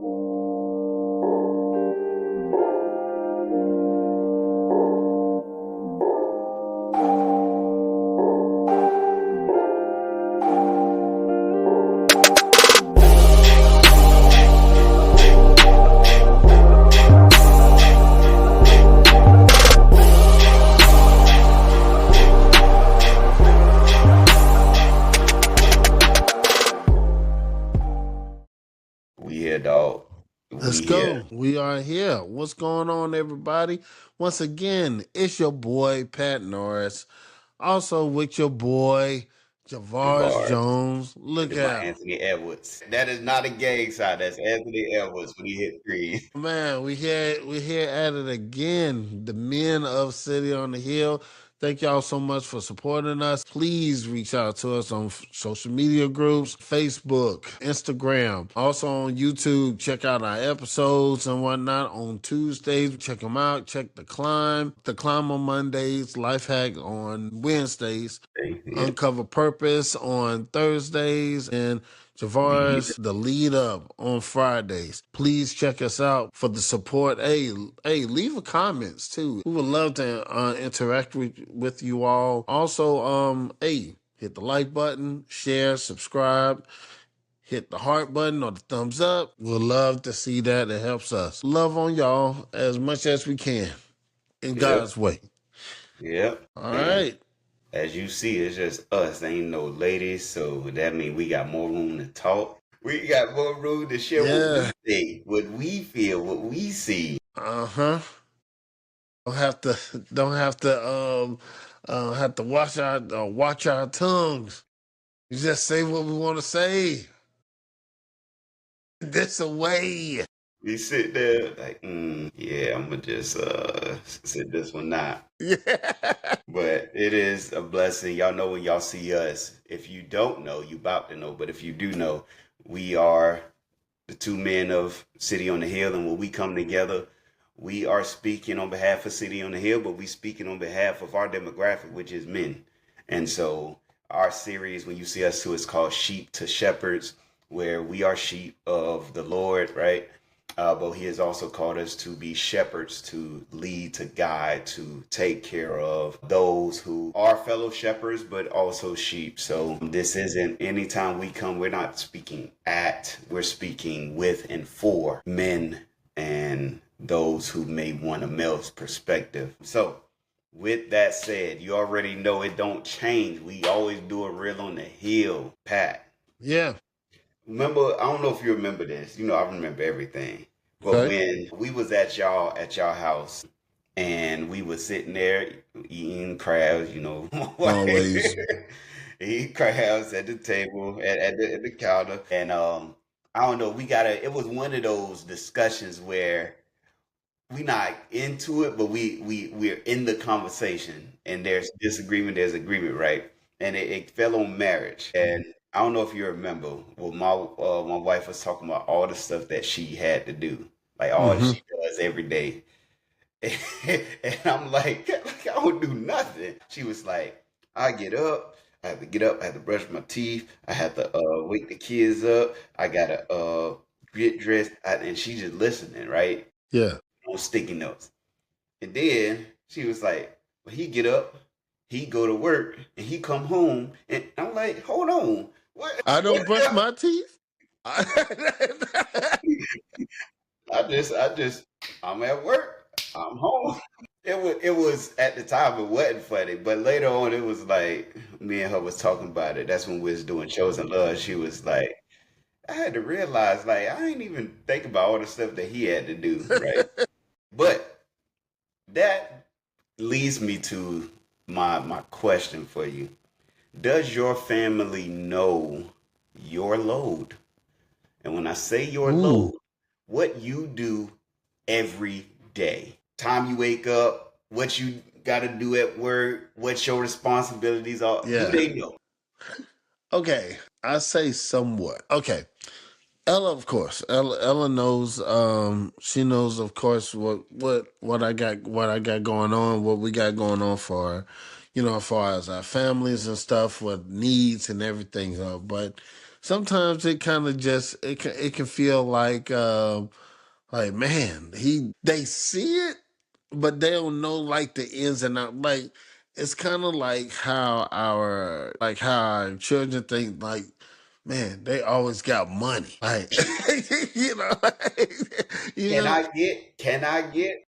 We here, dog. Let's We here. go. We are here. What's going on, everybody? Once again, it's your boy, Pat Norris. Also with your boy, Javaris Javaris. Jones. And Look it's my out. Anthony Edwards. That is not a gang sign. That's Anthony Edwards when he hit three. Man, we here at it again. The men of City on the Hill. Thank y'all so much for supporting us. Please reach out to us on social media groups, Facebook, Instagram, also on YouTube. Check out our episodes and whatnot on Tuesdays. Check them out. Check The Climb on Mondays, Life Hack on Wednesdays, Yeah. Uncover Purpose on Thursdays, and Lead. Javaris, the lead up on Fridays. Please check us out for the support. Leave a comments too. We would love to interact with you all. Also, hit the like button, share, subscribe, hit the heart button or the thumbs up. We'd love to see that. It helps us. Love on y'all as much as we can in Yep. God's way. Yep. All And right. as you see, it's just us. Ain't no ladies. So that means we got more room to talk. We got more room to share what we Yeah. think, what we feel, what we see. Uh-huh. Don't have to watch our tongues. You just say what we want to say. This away. We sit there like, yeah, I'm gonna just sit this one out. Yeah. But it is a blessing. Y'all know when y'all see us. If you don't know, you about to know. But if you do know, we are the two men of City on the Hill. And when we come together, we are speaking on behalf of City on the Hill, but we speaking on behalf of our demographic, which is men. And so our series, when you see us too, is called Sheep to Shepherds, where we are sheep of the Lord, right? But he has also called us to be shepherds, to lead, to guide, to take care of those who are fellow shepherds, but also sheep. So this isn't anytime we come, we're not speaking at, we're speaking with and for men and those who may want a male's perspective. So with that said, you already know it don't change. We always do a real on the hill, Pat. Yeah. Remember, I don't know if you remember this. You know, I remember everything. But Okay. when we was at y'all house and we was sitting there eating crabs, you know, Always. eating crabs at the table at the counter, and I don't know, it was one of those discussions where we not into it, but we're in the conversation, and there's disagreement, there's agreement, right? And it fell on marriage, and I don't know if you remember. Well, my wife was talking about all the stuff that she had to do, like all Mm-hmm. she does every day, and I'm like, I don't do nothing. She was like, I get up. I have to get up. I have to brush my teeth. I have to wake the kids up. I gotta get dressed. And she just listening, right? Yeah. On sticky notes. And then she was like, well, he get up, he go to work, and he come home. And I'm like, hold on. What? I don't brush What? my teeth. I just, I'm at work. I'm home. It was at the time it wasn't funny, but later on it was like me and her was talking about it. That's when we was doing Chosen Love. She was like, I had to realize like I ain't even think about all the stuff that he had to do, right? But that leads me to my question for you. Does your family know your load? And when I say your Ooh. load, what you do every day. Time you wake up, what you got to do at work, what your responsibilities are. Do Yeah. they know? Okay. I say somewhat. Okay. Ella, of course. Ella knows. She knows, of course, what I got going on, what we got going on as far as our families and stuff, what needs and everything. But sometimes it kind of just it can feel like man, they see it, but they don't know like the ins and out. Like it's kind of like how our children think like, man, they always got money. Like you know, you Can know. I get? Can I get?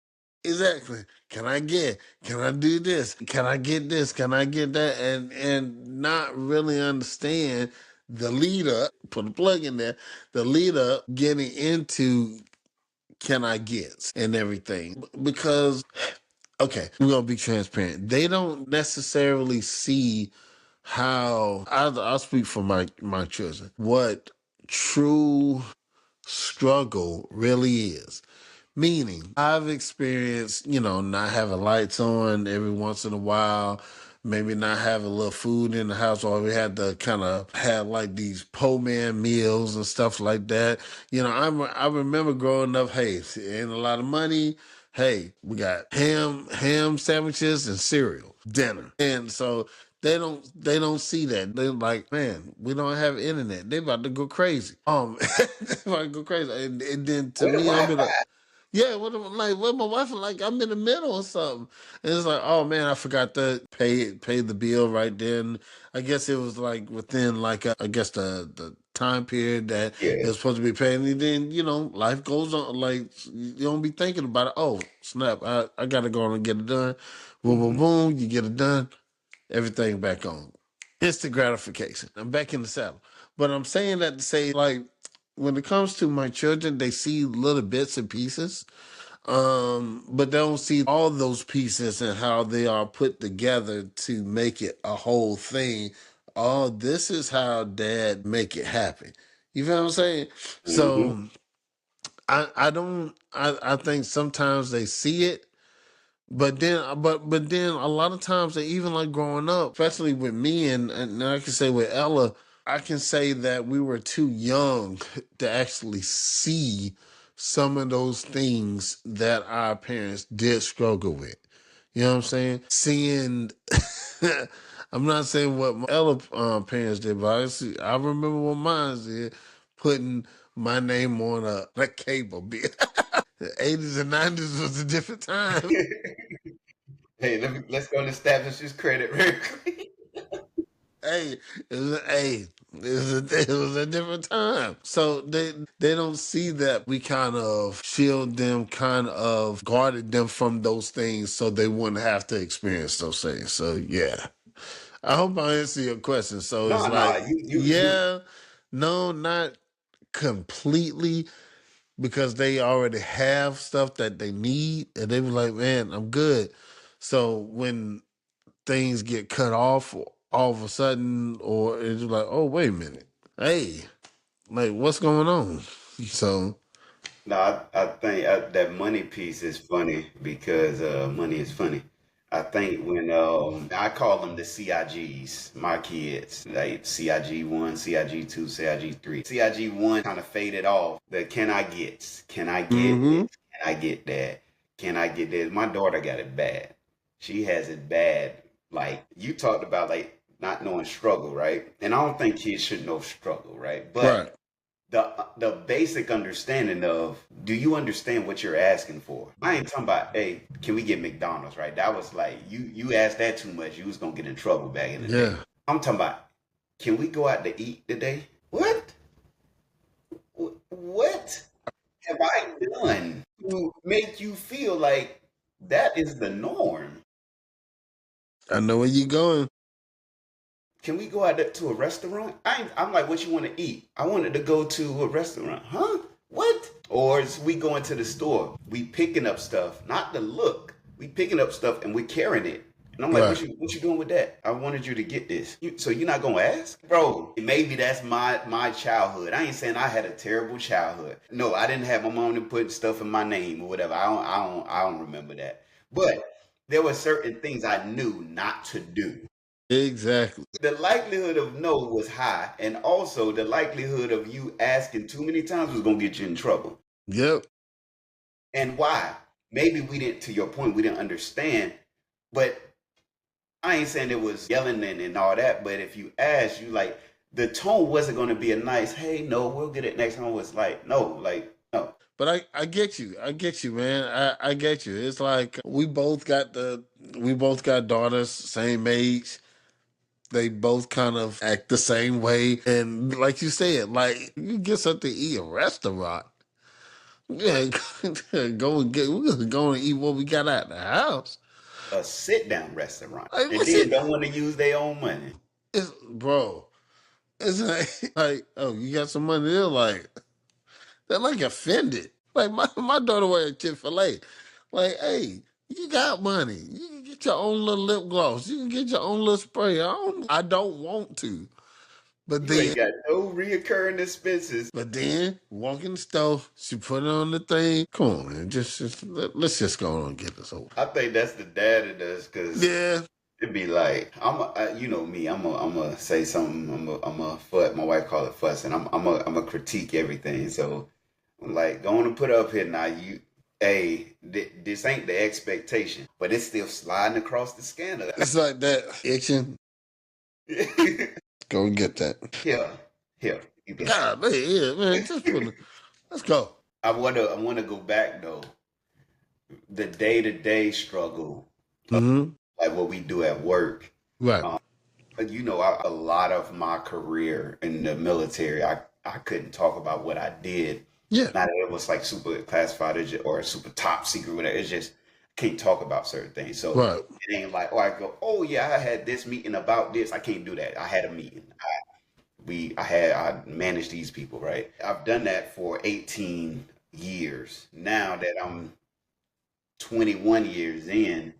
Exactly. Can I get? Can I do this? Can I get this? Can I get that? And not really understand the lead up. Put a plug in there. The lead up getting into can I get and everything because okay, we're gonna be transparent. They don't necessarily see how I'll speak for my children. What true struggle really is. Meaning, I've experienced, not having lights on every once in a while, maybe not having a little food in the house, or we had to kind of have like these po man meals and stuff like that. I remember growing up, hey, ain't a lot of money. Hey, we got ham sandwiches and cereal dinner, and so they don't see that. They're like, man, we don't have internet. They about to go crazy. They about to go crazy, and then to Where the me, I'll be Wi-Fi? like. Yeah, what my wife was like, I'm in the middle or something. And it's like, oh man, I forgot to pay the bill right then. I guess it was like within like I guess the time period that it Yeah. was supposed to be paid. And then, life goes on. Like you don't be thinking about it. Oh, snap, I gotta go on and get it done. Boom, boom, Hmm. boom, you get it done, everything back on. Instant gratification. I'm back in the saddle. But I'm saying that to say, like, when it comes to my children, they see little bits and pieces, but they don't see all those pieces and how they are put together to make it a whole thing. Oh, this is how dad make it happen. You feel what I'm saying? Hmm. So I don't I think sometimes they see it, but then a lot of times they even like growing up, especially with me and I can say with Ella, I can say that we were too young to actually see some of those things that our parents did struggle with. You know what I'm saying? Seeing, I'm not saying what my Ella parents did, but I remember what mine did, putting my name on a cable bill. The 80s and 90s was a different time. Hey, let's go and establish his credit real quick. Hey, it was a different time. So they don't see that we kind of shield them, kind of guarded them from those things, so they wouldn't have to experience those things. So yeah, I hope I answer your question. So it's No, no, like, you. yeah, no, not completely, because they already have stuff that they need, and they be like, man, I'm good. So when things get cut off all of a sudden, or it's like, oh, wait a minute. Hey, like, what's going on? So, No, I think that money piece is funny because money is funny. I think when I call them the CIGs, my kids, like CIG 1, CIG 2, CIG 3. CIG 1 kind of faded off. The can I get? Can I get this? mm-hmm. Can I get that? Can I get this? My daughter got it bad. She has it bad. Like you talked about, like not knowing struggle, right? And I don't think kids should know struggle, right? But Right. the basic understanding of do you understand what you're asking for? I ain't talking about, hey, can we get McDonald's, right? That was like you asked that too much, you was gonna get in trouble back in the day. Yeah. I'm talking about, can we go out to eat today? What? What have I done to make you feel like that is the norm? I know where you're going. Can we go out to a restaurant? I'm like, what you want to eat? I wanted to go to a restaurant. Huh? What? Or is we going to the store? We picking up stuff, not the look. We picking up stuff and we carrying it. And I'm like, Right. what you doing with that? I wanted you to get this. So you're not gonna ask, bro? Maybe that's my childhood. I ain't saying I had a terrible childhood. No, I didn't have my mom to put stuff in my name or whatever. I don't remember that. But there were certain things I knew not to do. Exactly. The likelihood of no was high, and also the likelihood of you asking too many times was gonna get you in trouble. Yep. And why? Maybe we didn't, to your point, we didn't understand, but I ain't saying it was yelling and all that, but if you ask, you like, the tone wasn't going to be a nice, hey, no, we'll get it next time. It was like, no, like, no. But I get you. I get you, man. I get you. It's like we both got daughters, same age. They both kind of act the same way. And like you said, like you get something to eat at a restaurant. Yeah, go and get we're gonna go and eat what we got at the house. A sit down restaurant. Like And what's then it? don't want to use their own money. It's bro. It's like oh, you got some money. They're like offended. Like my daughter worked at Chick-fil-A. Like, hey, you got money. You can get your own little lip gloss. You can get your own little spray. I don't want to. But You then ain't got no reoccurring expenses. walk in the store, she put it on the thing. Come on, man. Let's just go on and get this over. I think that's the dad in us because Yeah. it'd be like, you know me, I'm a say something, I'm a fuss. My wife call it fuss, and I'm a critique everything. So I'm like, going to put up here now. Hey, this ain't the expectation, but it's still sliding across the scanner. It's like that itching. Go and get that. Here, here, you can have. God, man, yeah, man. Let's go. I wanna go back though. The day to day struggle, Mm-hmm. like what we do at work. Right. You know, a lot of my career in the military, I couldn't talk about what I did. Yeah. Not that it was like super classified or super top secret, whatever. It's just can't talk about certain things. So Right. it ain't like, oh, I go, oh yeah, I had this meeting about this. I can't do that. I had a meeting. I managed these people, right? I've done that for 18 years. Now that I'm 21 years in,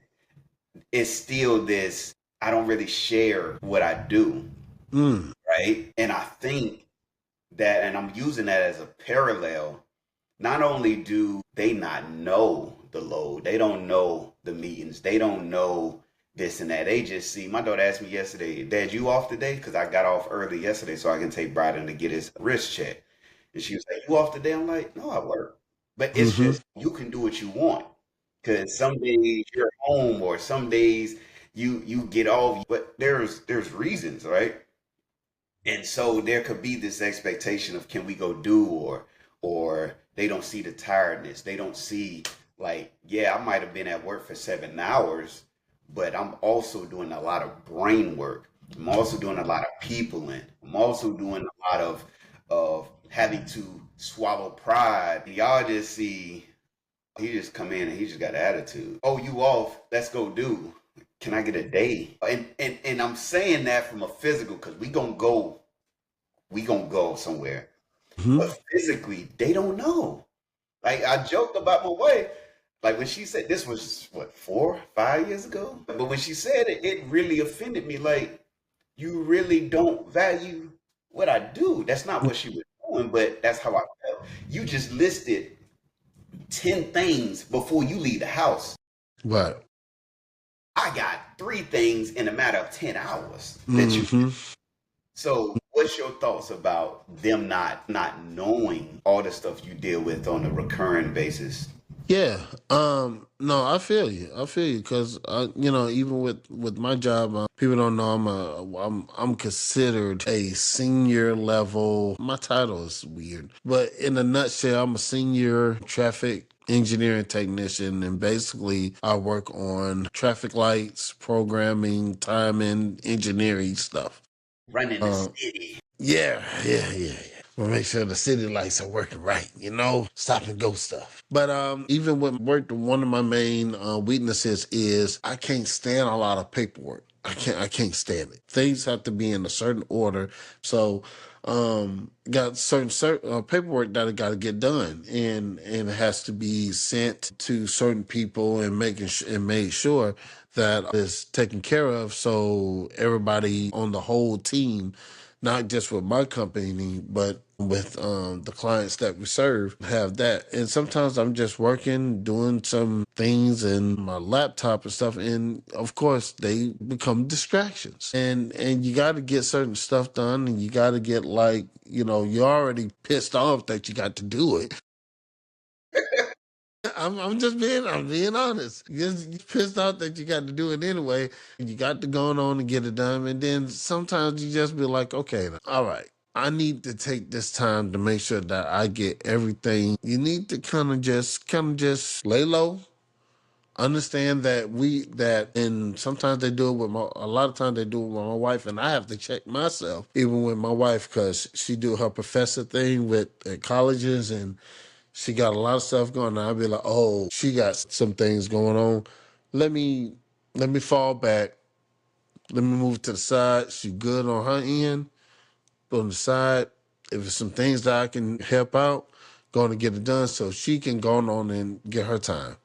it's still this, I don't really share what I do, Mm. right? And I think that, and I'm using that as a parallel, not only do they not know the load, they don't know the meetings, they don't know this and that. They just see, my daughter asked me yesterday, Dad, you off today? Because I got off early yesterday so I can take Bryden to get his wrist checked. And she was like, you off today? I'm like, no, I work. But it's Mm-hmm. just, you can do what you want. Because some days you're home or some days you get off, but there's reasons, right? And so there could be this expectation of can we go do or they don't see the tiredness. They don't see like, yeah, I might have been at work for 7 hours, but I'm also doing a lot of brain work. I'm also doing a lot of peopling. I'm also doing a lot of having to swallow pride. Y'all just see he just come in and he just got attitude. Oh, you off? Let's go do. Can I get a day? And I'm saying that from a physical because we gonna go somewhere. Mm-hmm. But physically, they don't know. Like I joked about my wife, like when she said this was what 4, 5 years ago. But when she said it, it really offended me. Like you really don't value what I do. That's not what she was doing, but that's how I felt. You just listed 10 things before you leave the house. Right. I got 3 things in a matter of 10 hours that you. Mm-hmm. So, what's your thoughts about them not knowing all the stuff you deal with on a recurring basis? Yeah. No, I feel you. I feel you because even with my job, people don't know I'm considered a senior level. My title is weird, but in a nutshell, I'm a senior traffic engineering technician, and basically I work on traffic lights, programming, timing, engineering stuff. Running the Uh, city. yeah. We'll make sure the city lights are working right, stop and go stuff. But even with work, one of my main weaknesses is I can't stand a lot of paperwork. I can't stand it. Things have to be in a certain order. So got certain paperwork that I got to get done, and it has to be sent to certain people and made sure that it's taken care of. So everybody on the whole team, not just with my company, but with the clients that we serve, have that. And sometimes I'm just working, doing some things in my laptop and stuff, and of course they become distractions. And you got to get certain stuff done, and you got to get you're already pissed off that you got to do it. I'm being honest. You're pissed off that you got to do it anyway. You got to go on and get it done. And then sometimes you just be like, okay, all right. I need to take this time to make sure that I get everything. You need to kind of just lay low. Understand that and sometimes they do it with a lot of times they do it with my wife, and I have to check myself, even with my wife, because she do her professor thing at colleges, and she got a lot of stuff going on. I'll be like, oh, she got some things going on. Let me fall back. Let me move to the side. She good on her end. Go on the side. If it's some things that I can help out, going to get it done so she can go on and get her time.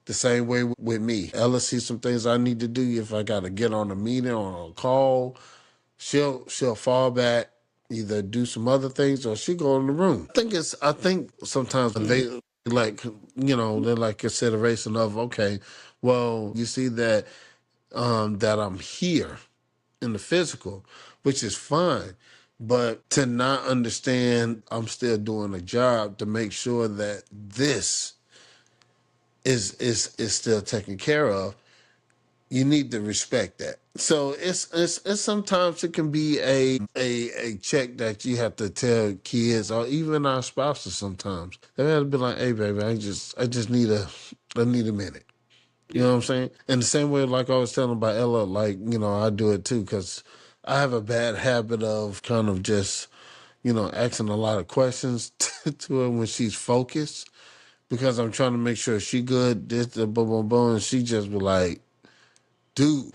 The same way with me. Ella sees some things I need to do. If I got to get on a meeting or on a call, she'll fall back, either do some other things or she go in the room. I think sometimes Mhm. they like, they're like consideration of, okay, well, you see that I'm here in the physical, which is fine. But to not understand I'm still doing a job to make sure that this is still taken care of, you need to respect that. So it's sometimes it can be a check that you have to tell kids or even our spouses sometimes. They have to be like, hey baby, I just need a minute. You Yeah. know what I'm saying? And the same way like I was telling about Ella, like, I do it too, because I have a bad habit of kind of just, asking a lot of questions to her when she's focused because I'm trying to make sure she good, this, the boom, boom, boom, and she just be like, dude,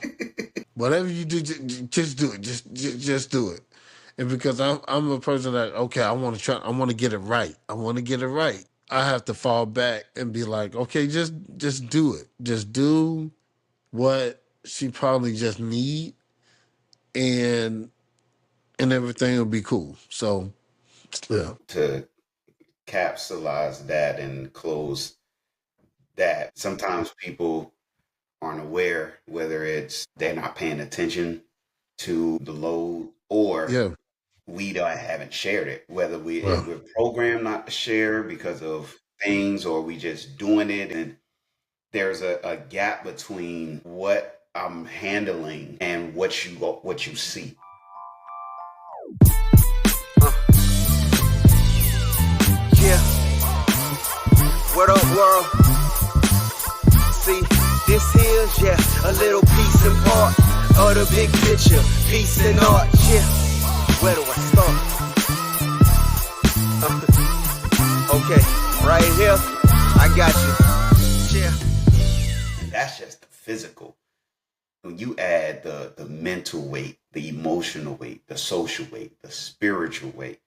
whatever you do, just do it. Just do it. And because I'm a person that, okay, I want to get it right. I want to get it right. I have to fall back and be like, okay, just do it. Just do what she probably just need, and everything will be cool. So yeah, To capsulize that and close that, sometimes people aren't aware whether it's they're not paying attention to the load or yeah, haven't shared it, whether well, we're programmed not to share because of things or we just doing it, and there's a gap between what I'm handling and what you see. Yeah, what up, world? See, this here's, yeah, a little piece and part of the big picture, peace and art, yeah. Where do I start? Okay, right here, I got you. Yeah. And that's just the physical. When you add the mental weight, the emotional weight, the social weight, the spiritual weight,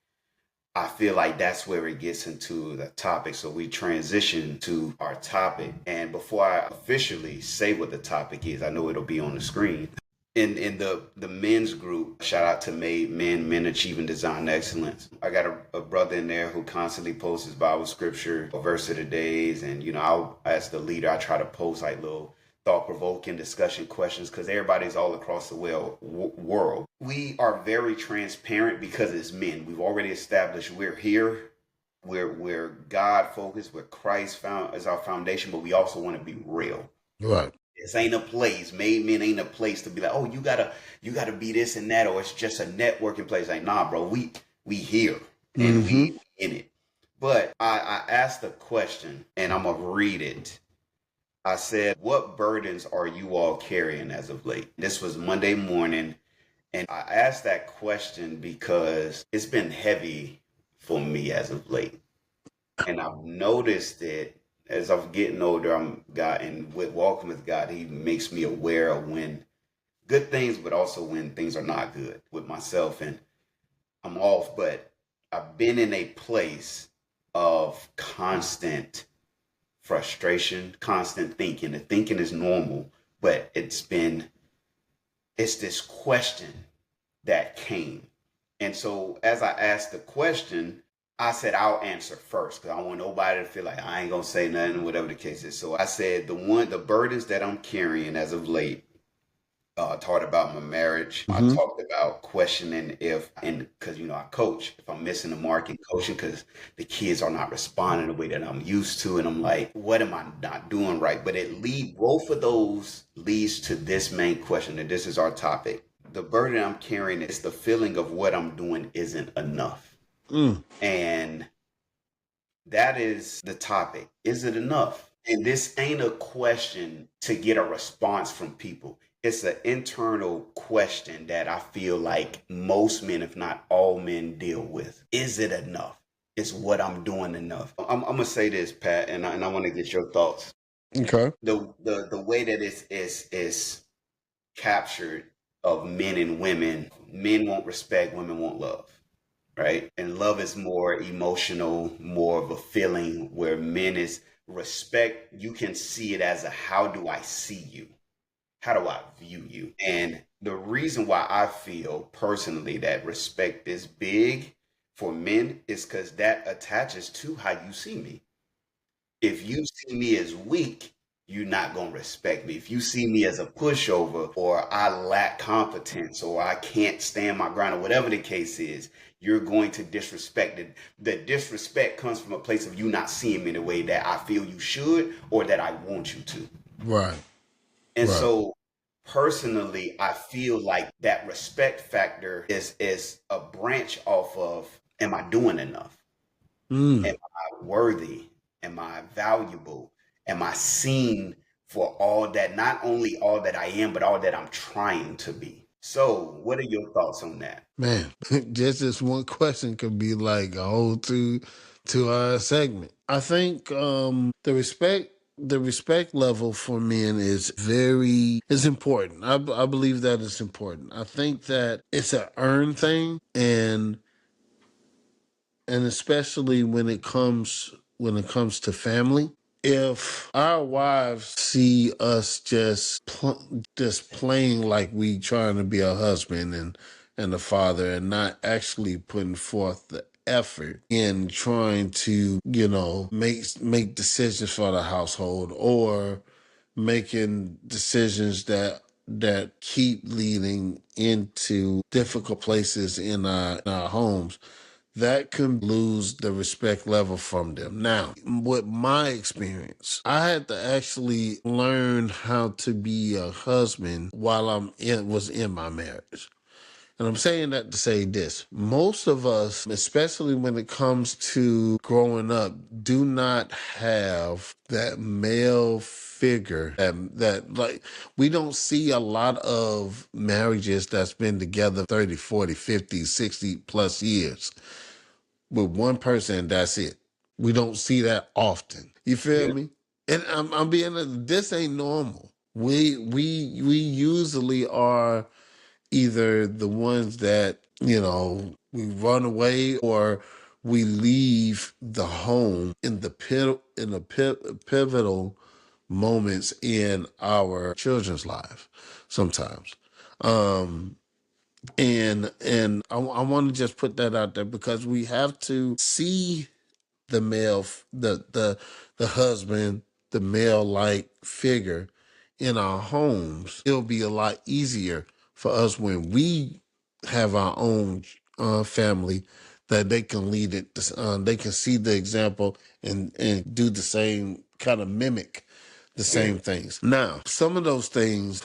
I feel like that's where it gets into the topic. So we transition to our topic. And before I officially say what the topic is, I know it'll be on the screen. In the men's group, shout out to M.A.D.E, men achieving design excellence. I got a brother in there who constantly posts his Bible scripture, a verse of the days, and I'll, as the leader, I try to post like little thought-provoking discussion questions because everybody's all across the world. We are very transparent because it's men. We've already established we're here. We're God focused. We're Christ found as our foundation, but we also want to be real. right. This ain't a place. Made men ain't a place to be like, oh, you gotta be this and that, or it's just a networking place. Like, nah, bro, we here and Mm-hmm. we in it. But I asked a question and I'm gonna read it. I said, what burdens are you all carrying as of late? This was Monday morning, and I asked that question because it's been heavy for me as of late. And I've noticed it as I'm getting older. I'm God, and with walking with God, He makes me aware of when good things, but also when things are not good with myself and I'm off. But I've been in a place of constant frustration, constant thinking. The thinking is normal, but it's this question that came. And so as I asked the question, I said I'll answer first because I don't want nobody to feel like I ain't gonna say nothing, whatever the case is. So I said the burdens that I'm carrying as of late Talked about my marriage. I talked about questioning if, and because I coach, if I'm missing the mark in coaching because the kids are not responding the way that I'm used to, and I'm like, what am I not doing right? But both of those leads to this main question, and this is our topic. The burden I'm carrying is the feeling of what I'm doing isn't enough, and that is the topic. Is it enough? And this ain't a question to get a response from people. It's an internal question that I feel like most men, if not all men, deal with. Is it enough? Is what I'm doing enough? I'm gonna say this, Pat, and I want to get your thoughts. Okay. The way that is captured of men and women, men won't respect, women won't love, right? And love is more emotional, more of a feeling, where men is respect. You can see it as a how do I see you? How do I view you? And the reason why I feel personally that respect is big for men is because that attaches to how you see me. If you see me as weak, you're not going to respect me. If you see me as a pushover, or I lack competence, or I can't stand my ground, or whatever the case is, you're going to disrespect it. The disrespect comes from a place of you not seeing me in the way that I feel you should, or that I want you to. Right. And Right. so personally, I feel like that respect factor is a branch off of, am I doing enough? Am I worthy? Am I valuable? Am I seen for all that, not only all that I am, but all that I'm trying to be? So, what are your thoughts on that? Man, just this one question could be like a whole two segment. I think the respect level for men is important. I believe that it's important. I think that it's an earned thing, and especially when it comes to family. If our wives see us just playing like we trying to be a husband and a father, and not actually putting forth the effort in trying to make decisions for the household, or making decisions that keep leading into difficult places in our homes, that can lose the respect level from them. Now, with my experience, I had to actually learn how to be a husband while was in my marriage. And I'm saying that to say this. Most of us, especially when it comes to growing up, do not have that male figure that like, we don't see a lot of marriages that's been together 30, 40, 50, 60 plus years with one person, and that's it. We don't see that often. You feel Yeah. me? And I'm being, this ain't normal. We usually are either the ones that we run away, or we leave the home in the pivotal moments in our children's lives sometimes. And I want to just put that out there, because we have to see the male, the husband, the male like figure in our homes. It'll be a lot easier for us when we have our own family, that they can lead it. They can see the example, and do the same, kind of mimic the Yeah. same things. Now, some of those things,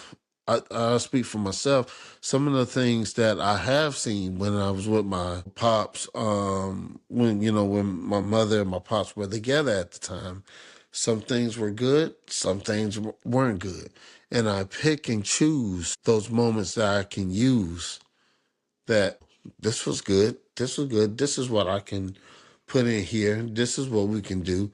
I'll speak for myself. Some of the things that I have seen when I was with my pops, when my mother and my pops were together at the time, some things were good, some things weren't good. And I pick and choose those moments that I can use, that this was good, this was good, this is what I can put in here, this is what we can do.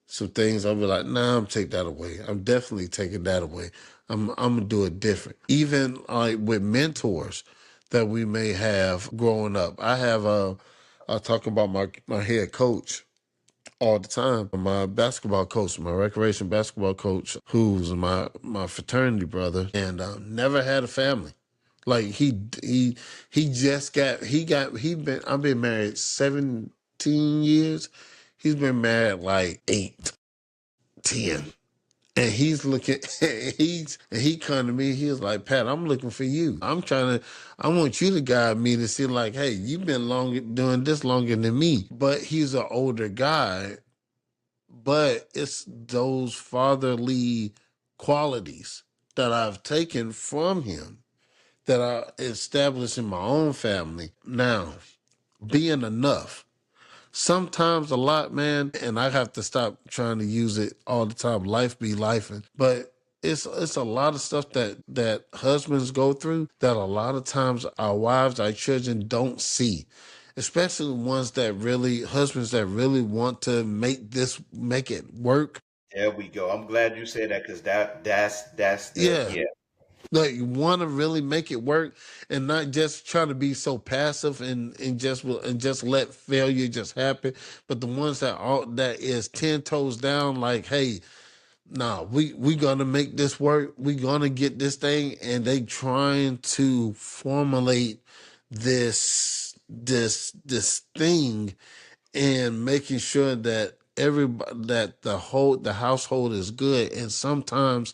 Some things I'll be like, nah, I'm take that away. I'm definitely taking that away. I'm gonna do it different. Even like with mentors that we may have growing up. I talk about my head coach all the time. My basketball coach, my recreation basketball coach, who's my fraternity brother, and never had a family. Like he just got. I've been married 17 years. He's been married like 8, 10. And he's looking, he come to me, he was like, Pat, I'm looking for you. I want you to guide me to see like, hey, you've been doing this longer than me. But he's an older guy, but it's those fatherly qualities that I've taken from him that I established in my own family. Now, being enough. Sometimes a lot, man, and I have to stop trying to use it all the time. Life be lifing. But it's a lot of stuff that husbands go through that a lot of times our wives, our children don't see. Especially husbands that really want to make it work. There we go. I'm glad you said that because that's the Yeah. yeah. Like you want to really make it work and not just trying to be so passive and just let failure just happen. But the ones that is 10 toes down, like, hey, nah, we gonna make this work. We gonna get this thing, and they trying to formulate this thing and making sure that everybody that the household is good. And sometimes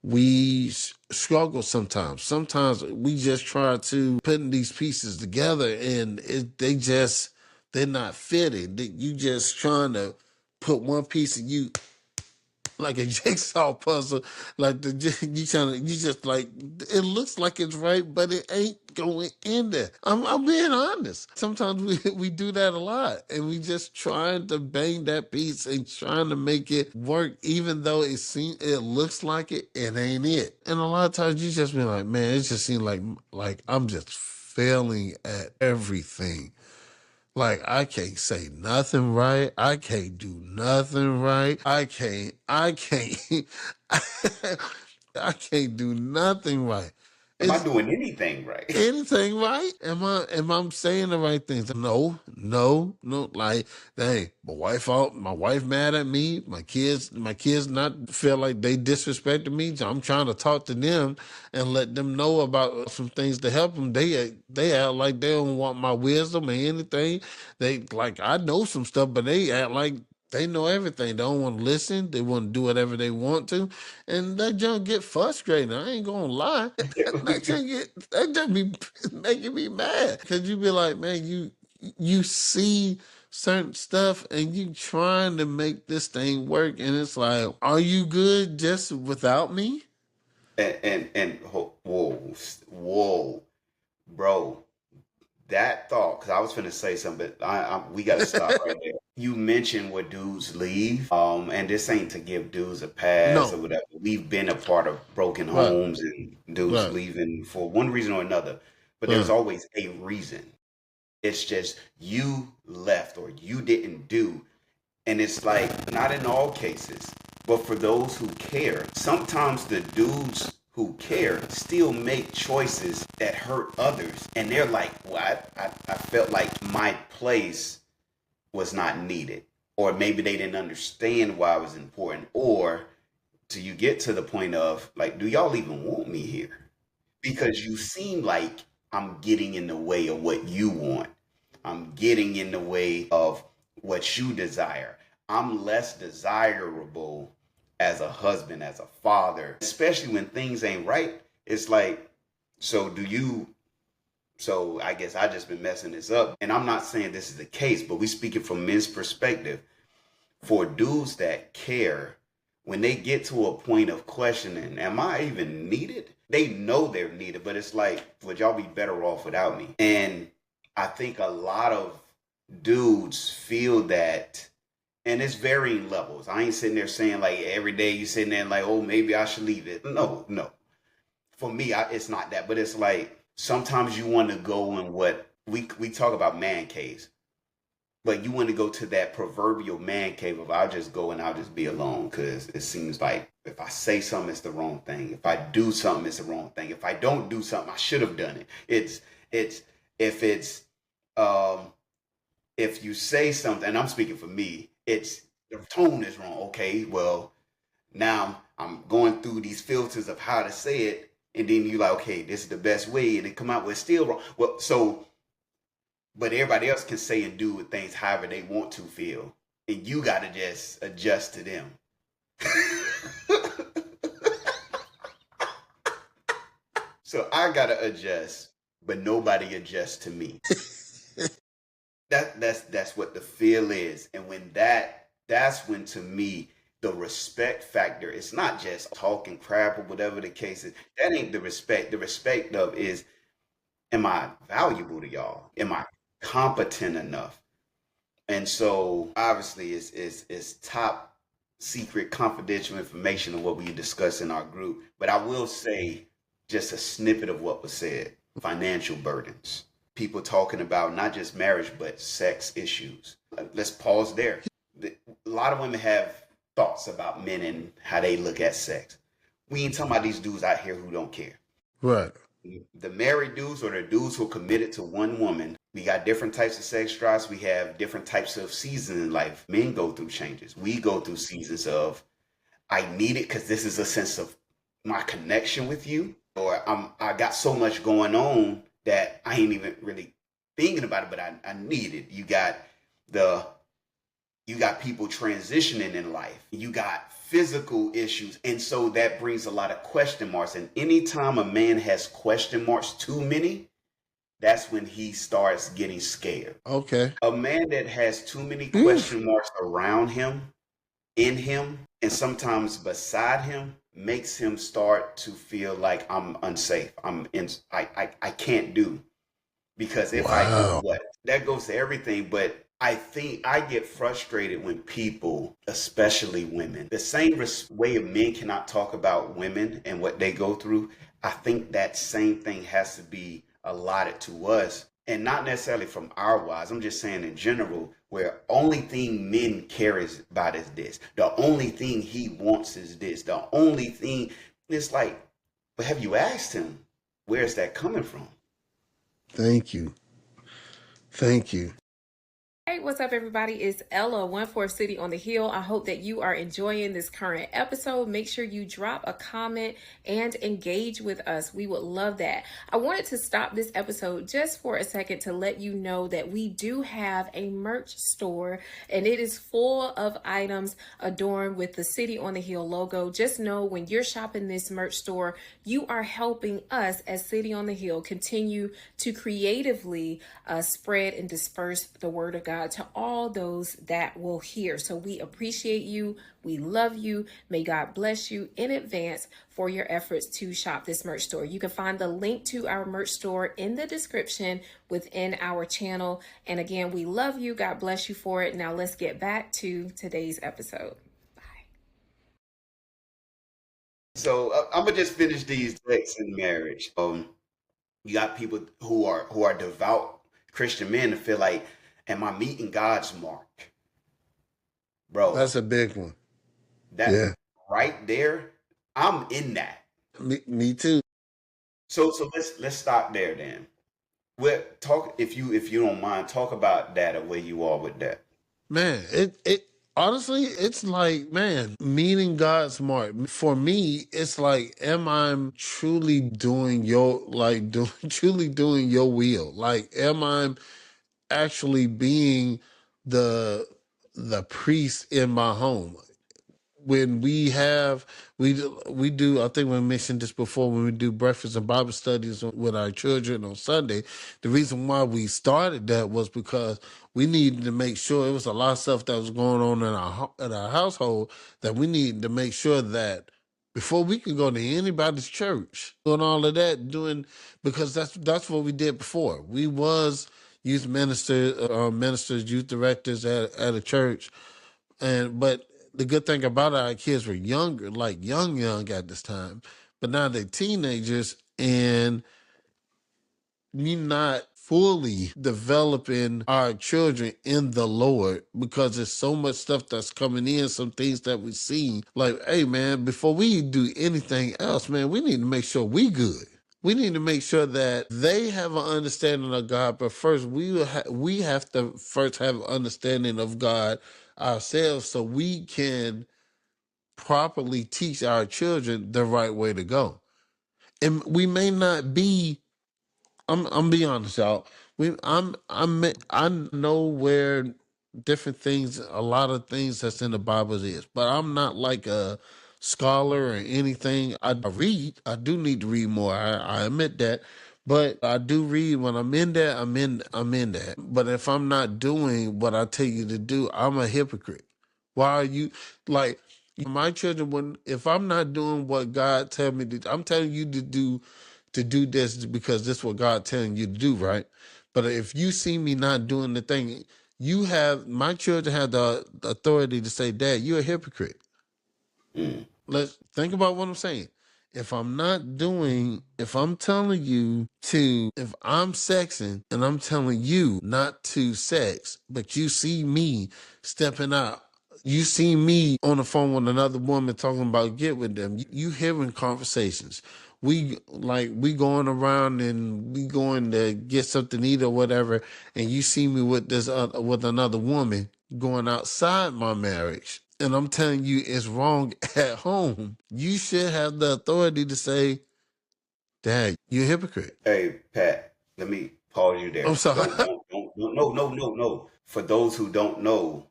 we struggle. Sometimes we just try to putting these pieces together and they're not fitting. You just trying to put one piece of you like a jigsaw puzzle, like you just like it looks like it's right, but it ain't going in there. I'm being honest. Sometimes we do that a lot, and we just trying to bang that piece and trying to make it work, even though it looks like it ain't it. And a lot of times you just be like, man, it just seems like I'm just failing at everything. Like I can't say nothing right. I can't do nothing right. I can't I can't do nothing right. Am I It's doing anything right? anything right? Am I saying the right things? No, no, no. Like, dang, my wife mad at me. My kids not feel like they disrespected me. So I'm trying to talk to them and let them know about some things to help them. They act like they don't want my wisdom or anything. They like I know some stuff, but they act like they know everything. They don't want to listen. They want to do whatever they want to, and that junk get frustrating. I ain't gonna lie. That just be making me mad because you be like, man, you see certain stuff and you trying to make this thing work, and it's like, are you good just without me? Whoa, bro. That thought, because I was finna say something, but we got to stop right there. You mentioned where dudes leave, and this ain't to give dudes a pass or No, whatever. We've been a part of broken right, homes and dudes right, leaving for one reason or another, but there's right. always a reason. It's just you left or you didn't do. And it's like, not in all cases, but for those who care, sometimes the dudes who care still make choices that hurt others. And they're like, well, I felt like my place was not needed. Or maybe they didn't understand why it was important. Or do you get to the point of, like, do y'all even want me here? Because you seem like I'm getting in the way of what you want. I'm getting in the way of what you desire. I'm less desirable as a husband, as a father, especially when things ain't right. It's like, so do you? So I guess I just been messing this up. And I'm not saying this is the case, but we speaking from men's perspective. For dudes that care, when they get to a point of questioning, am I even needed? They know they're needed, but it's like, would y'all be better off without me? And I think a lot of dudes feel that, and it's varying levels. I ain't sitting there saying like every day you sitting there like, oh, maybe I should leave it. No, no. For me, it's not that, but it's like sometimes you want to go in what we talk about man caves, but you want to go to that proverbial man cave of I'll just go and I'll just be alone because it seems like if I say something, it's the wrong thing. If I do something, it's the wrong thing. If I don't do something, I should have done it. It's if it's if you say something, and I'm speaking for me, it's the tone is wrong. Okay, well now I'm going through these filters of how to say it, and then you like, okay, this is the best way, and it come out with still wrong. Well, so but everybody else can say and do things however they want to feel, and you got to just adjust to them. So I gotta adjust, but nobody adjusts to me. That's what the feel is. And when that's when, to me, the respect factor, it's not just talking crap or whatever the case is. That ain't the respect. The respect of is, am I valuable to y'all? Am I competent enough? And so obviously it's top secret confidential information of what we discuss in our group. But I will say just a snippet of what was said. Financial burdens. People talking about not just marriage, but sex issues. Let's pause there. A lot of women have thoughts about men and how they look at sex. We ain't talking about these dudes out here who don't care. Right. The married dudes or the dudes who are committed to one woman, we got different types of sex drives. We have different types of seasons in life. Men go through changes. We go through seasons of, I need it because this is a sense of my connection with you, or I got so much going on that I ain't even really thinking about it, but I need it. You got people transitioning in life. You got physical issues. And so that brings a lot of question marks. And anytime a man has question marks too many, that's when he starts getting scared. Okay. A man that has too many question marks around him, in him, and sometimes beside him, makes him start to feel like I'm unsafe. I can't do. Because if I do what? That goes to everything. But I think I get frustrated when people, especially women, the same way men cannot talk about women and what they go through. I think that same thing has to be allotted to us, and not necessarily from our wives. I'm just saying in general, where only thing men cares about is this. The only thing he wants is this. The only thing, it's like, but have you asked him, where's that coming from? Thank you. Thank you. Hey, what's up, everybody? It's Ella, 1/4 City on the Hill. I hope that you are enjoying this current episode. Make sure you drop a comment and engage with us. We would love that. I wanted to stop this episode just for a second to let you know that we do have a merch store, and it is full of items adorned with the City on the Hill logo. Just know when you're shopping this merch store, you are helping us as City on the Hill continue to creatively spread and disperse the word of God to all those that will hear. So we appreciate you. We love you. May God bless you in advance for your efforts to shop this merch store. You can find the link to our merch store in the description within our channel. And again, we love you. God bless you for it. Now let's get back to today's episode. Bye. So I'm gonna just finish these sex and marriage. You got people who are devout Christian men to feel like, am I meeting God's mark? Bro, That's a big one. That right there, I'm in that. Me too. So let's stop there then. Well, talk, if you don't mind, talk about that or where you are with that. Man, it honestly, it's like, man, meeting God's mark. For me, it's like, am I truly doing truly doing your will? Like, am I actually being the priest in my home? When we do, I think we mentioned this before, when we do breakfast and Bible studies with our children on Sunday, the reason why we started that was because we needed to make sure, it was a lot of stuff that was going on in our household, that we needed to make sure that before we could go to anybody's church, doing all of that, because that's what we did before. We was youth ministers, youth directors at a church, but the good thing about it, our kids were younger, like young at this time, but now they're teenagers, and we not fully developing our children in the Lord, because there's so much stuff that's coming in, some things that we see. Like, hey man, before we do anything else, man, we need to make sure we good. We need to make sure that they have an understanding of God, but first we have to first have an understanding of God ourselves, so we can properly teach our children the right way to go. And we may not be. I'm be honest, y'all. I know where different things, a lot of things that's in the Bible is, but I'm not like a scholar or anything. I read. I do need to read more. I admit that. But I do read when I'm in that, I'm in that. But if I'm not doing what I tell you to do, I'm a hypocrite. Why are you like my children when if I'm not doing what God tell me to I'm telling you to do this because this is what God telling you to do, right? But if you see me not doing the thing, you have my children have the authority to say, Dad, you're a hypocrite. Mm. Let's think about what I'm saying. If I'm not doing, if I'm telling you to, if I'm sexing and I'm telling you not to sex, but you see me stepping out, you see me on the phone with another woman talking about get with them, you hearing conversations. We going around and we going to get something to eat or whatever, and you see me with this with another woman going outside my marriage, and I'm telling you it's wrong at home. You should have the authority to say, "Dad, you're a hypocrite." Hey, Pat, let me pause you I'm there. sorry. Don't, no, no, no, no. For those who don't know,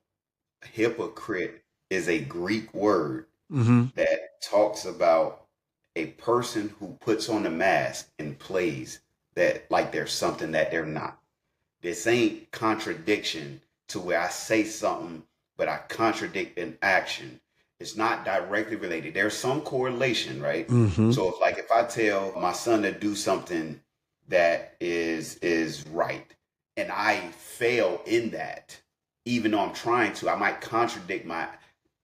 hypocrite is a Greek word hmm that talks about a person who puts on a mask and plays that like there's something that they're not. This ain't contradiction to where I say something, but I contradict an action. It's not directly related. There's some correlation, right? hmm So if I tell my son to do something that is right, and I fail in that, even though I'm trying to, I might contradict my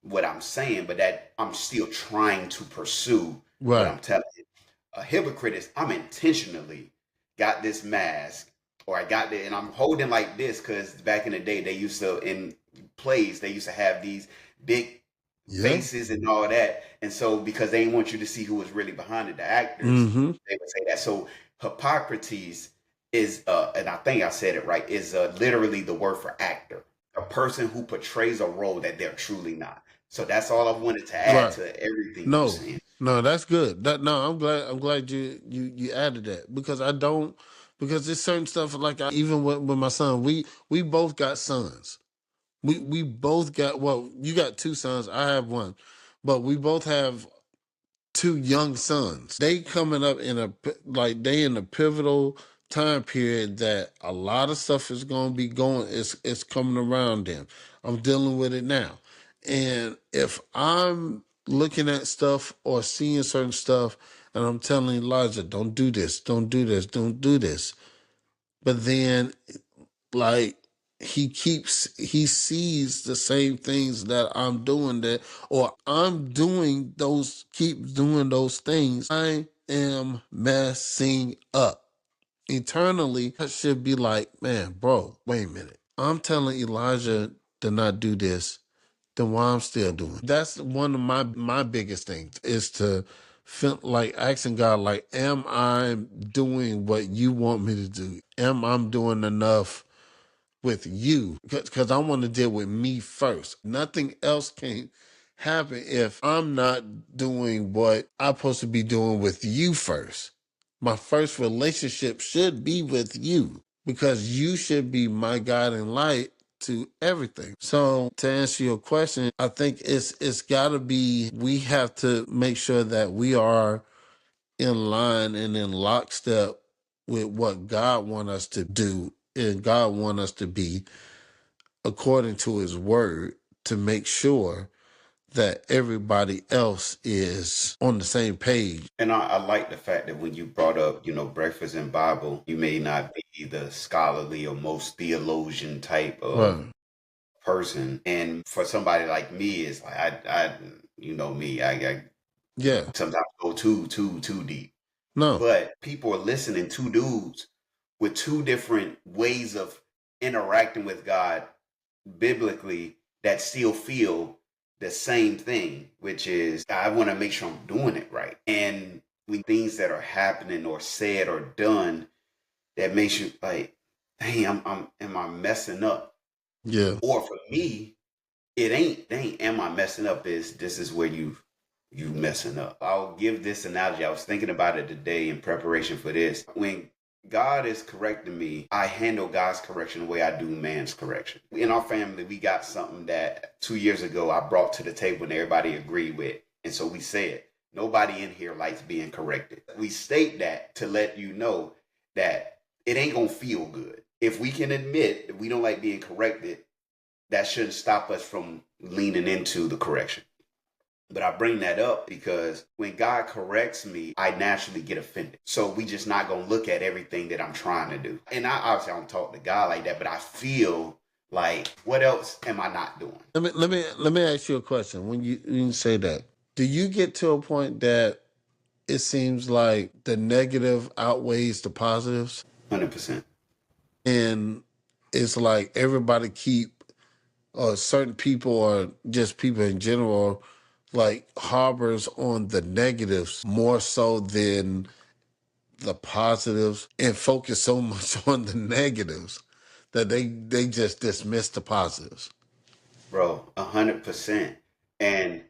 what I'm saying, but that I'm still trying to pursue what Right. I'm telling you. A hypocrite is I'm intentionally got this mask or I got it and I'm holding like this because back in the day they used to in plays they used to have these big Yeah. faces and all that. And so because they didn't want you to see who was really behind it, the actors, hmm they would say that. So Hippocrates is and I think I said it right, is literally the word for actor. A person who portrays a role that they're truly not. So that's all I wanted to add Right. to everything you were No. saying. No, that's good. That no, I'm glad you added that because I don't because there's certain stuff like even with my son, we both got sons. We both got well, you got two sons, I have one. But we both have two young sons. They coming up in they in a pivotal time period that a lot of stuff is going to be going. It's coming around them. I'm dealing with it now, and if I'm looking at stuff or seeing certain stuff, and I'm telling Elijah, don't do this, don't do this, don't do this, but then like he sees the same things that I'm doing that or I'm doing those keep doing those things. I am messing up. Eternally, I should be like, man, bro, wait a minute. I'm telling Elijah to not do this, then why I'm still doing it? That's one of my biggest things is to feel like asking God, like, am I doing what you want me to do? Am I doing enough with you because I want to deal with me first. Nothing else can happen if I'm not doing what I'm supposed to be doing with you first. My first relationship should be with you because you should be my guiding light to everything. So to answer your question, I think it's got to be we have to make sure that we are in line and in lockstep with what God want us to do and God want us to be according to his word to make sure that everybody else is on the same page. And I like the fact that when you brought up, breakfast and Bible, you may not be the scholarly or most theologian type of Right. person. And for somebody like me, it's like I you know me, I Yeah. sometimes go too deep. No. But people are listening to dudes with two different ways of interacting with God biblically that still feel the same thing, which is I want to make sure I'm doing it right. And when things that are happening or said or done that makes you like, dang, am I messing up? Yeah. Or for me, it ain't, dang, am I messing up? This is where you messing up. I'll give this analogy. I was thinking about it today in preparation for this. When God is correcting me, I handle God's correction the way I do man's correction. In our family, we got something that 2 years ago I brought to the table and everybody agreed with. And so we said, nobody in here likes being corrected. We state that to let you know that it ain't going to feel good. If we can admit that we don't like being corrected, that shouldn't stop us from leaning into the correction. But I bring that up because when God corrects me, I naturally get offended. So we just not going to look at everything that I'm trying to do. And I obviously don't talk to God like that, but I feel like, what else am I not doing? Let me ask you a question. When you say that, do you get to a point that it seems like the negative outweighs the positives? 100%. And it's like everybody or certain people or just people in general, like harbors on the negatives more so than the positives and focus so much on the negatives that they just dismiss the positives. Bro, 100%. And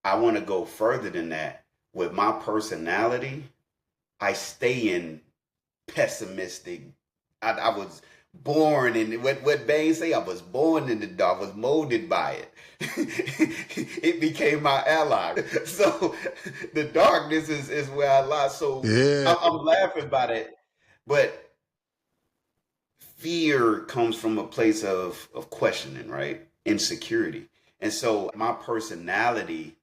I want to go further than that. With my personality, I stay in pessimistic. I was born in what Bane say. I was born in the dark. I was molded by it. It became my ally. So the darkness is where I lie. So Yeah. I'm laughing about it, but fear comes from a place of questioning, right? Insecurity. And so my personality,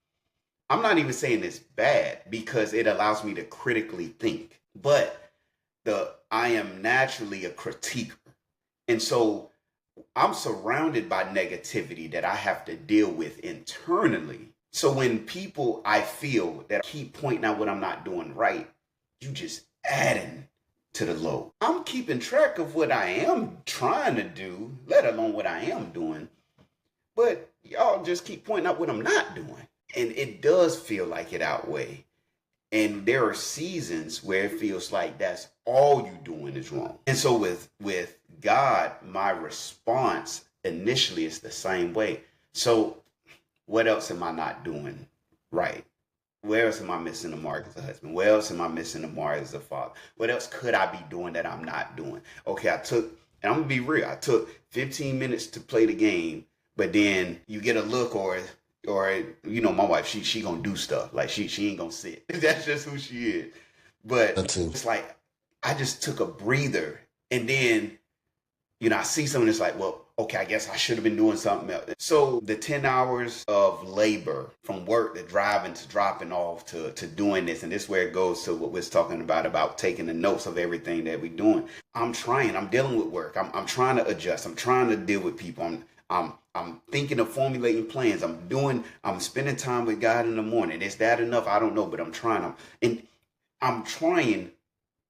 I'm not even saying it's bad because it allows me to critically think, but I am naturally a critiquer. And so I'm surrounded by negativity that I have to deal with internally. So when people I feel that keep pointing out what I'm not doing right, you just adding to the load. I'm keeping track of what I am trying to do, let alone what I am doing. But y'all just keep pointing out what I'm not doing. And it does feel like it outweigh. And there are seasons where it feels like that's all you doing is wrong. And so with God, my response initially is the same way. So what else am I not doing right? Where else am I missing the mark as a husband? Where else am I missing the mark as a father? What else could I be doing that I'm not doing? Okay, and I'm gonna be real, I took 15 minutes to play the game, but then you get a look or my wife, she gonna do stuff. Like she ain't gonna sit. That's just who she is. But it's like I just took a breather and then I see something that's like, well, okay, I guess I should have been doing something else. So the 10 hours of labor from work to driving to dropping off to doing this, and this is where it goes to what we're talking about taking the notes of everything that we're doing. I'm dealing with work. I'm trying to adjust. I'm trying to deal with people. I'm thinking of formulating plans. I'm spending time with God in the morning. Is that enough? I don't know, but I'm trying. I'm trying,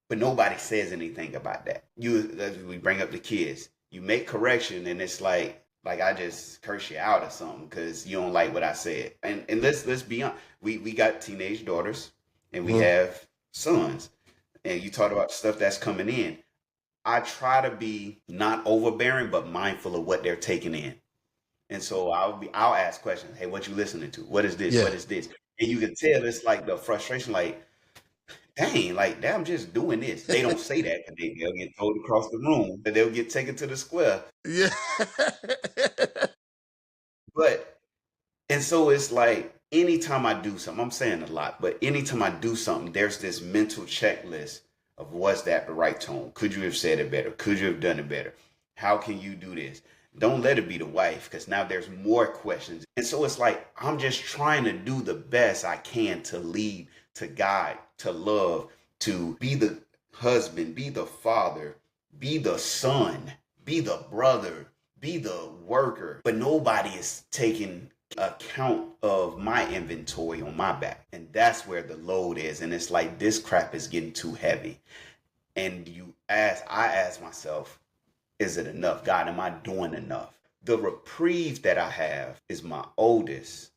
but nobody says anything about that. We bring up the kids. You make correction, and it's like I just curse you out or something because you don't like what I said. And let's be honest. We got teenage daughters, and we have sons. And you talked about stuff that's coming in. I try to be not overbearing, but mindful of what they're taking in. And so I'll ask questions. Hey, what you listening to? What is this? Yeah. What is this? And you can tell it's like the frustration, like, dang, like I'm just doing this. They don't say that because they'll get told across the room that they'll get taken to the square. Yeah. And so it's like anytime I do something, I'm saying a lot, but anytime I do something, there's this mental checklist of was that the right tone? Could you have said it better? Could you have done it better? How can you do this? Don't let it be the wife because now there's more questions. And so it's like I'm just trying to do the best I can to lead, to guide, to love, to be the husband, be the father, be the son, be the brother, be the worker. But nobody is taking account of my inventory on my back. And that's where the load is. And it's like this crap is getting too heavy. And I ask myself, is it enough? God, am I doing enough? The reprieve that I have is my oldest,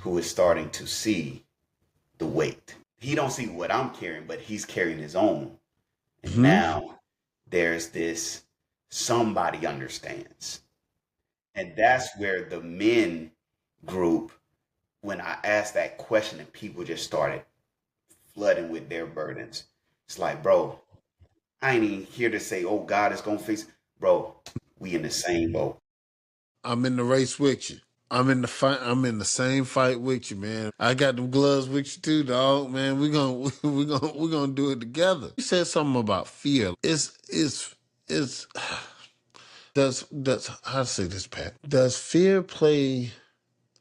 who is starting to see the weight. He don't see what I'm carrying, but he's carrying his own. And now there's this somebody understands. And that's where the men group, when I asked that question and people just started flooding with their burdens, it's like, bro, I ain't even here to say, oh, God is going to fix it. Bro, we in the same boat. I'm in the race with you. I'm in the fight. I'm in the same fight with you, man. I got them gloves with you too, dog. Man, we're gonna do it together. You said something about fear. It's does how to say this, Pat? Does fear play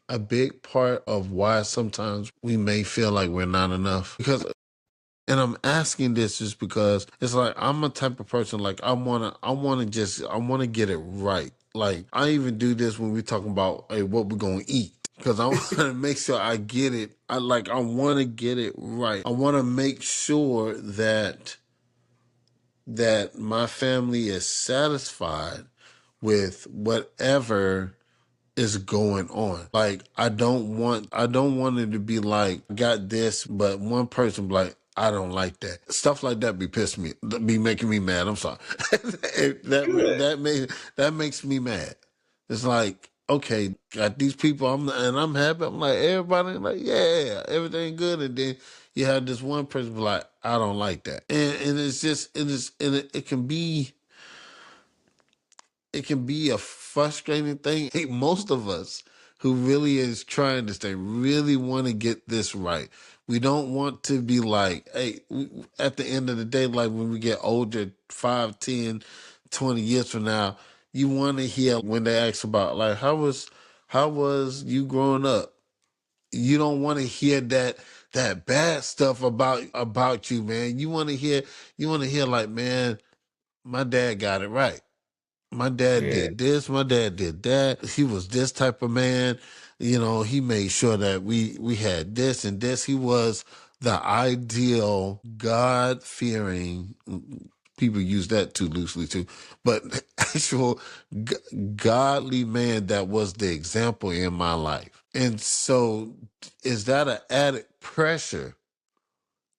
a big part of why sometimes we may feel like we're not enough? And I'm asking this just because it's like I'm a type of person like I wanna get it right. Like I even do this when we're talking about what we're gonna eat. Cause I want to make sure I get it. I want to get it right. I want to make sure that my family is satisfied with whatever is going on. Like I don't want it to be like got this, but one person be like, I don't like that. Stuff like that be making me mad. I'm sorry. Good. That makes me mad. It's like, okay, got these people, I'm happy. I'm like everybody like, yeah, everything good, and then you have this one person be like, I don't like that, and it's just it can be a frustrating thing. Hey, most of us who really is trying to stay really want to get this right. We don't want to be like, hey, at the end of the day, like when we get older, 5, 10, 20 years from now, you want to hear when they ask about like, how was you growing up? You don't want to hear that bad stuff about you, man. You want to hear like, man, my dad got it right. My dad Yeah. did this, my dad did that. He was this type of man. He made sure that we had this and this. He was the ideal God fearing, people use that too loosely too, but actual godly man that was the example in my life. And so is that an added pressure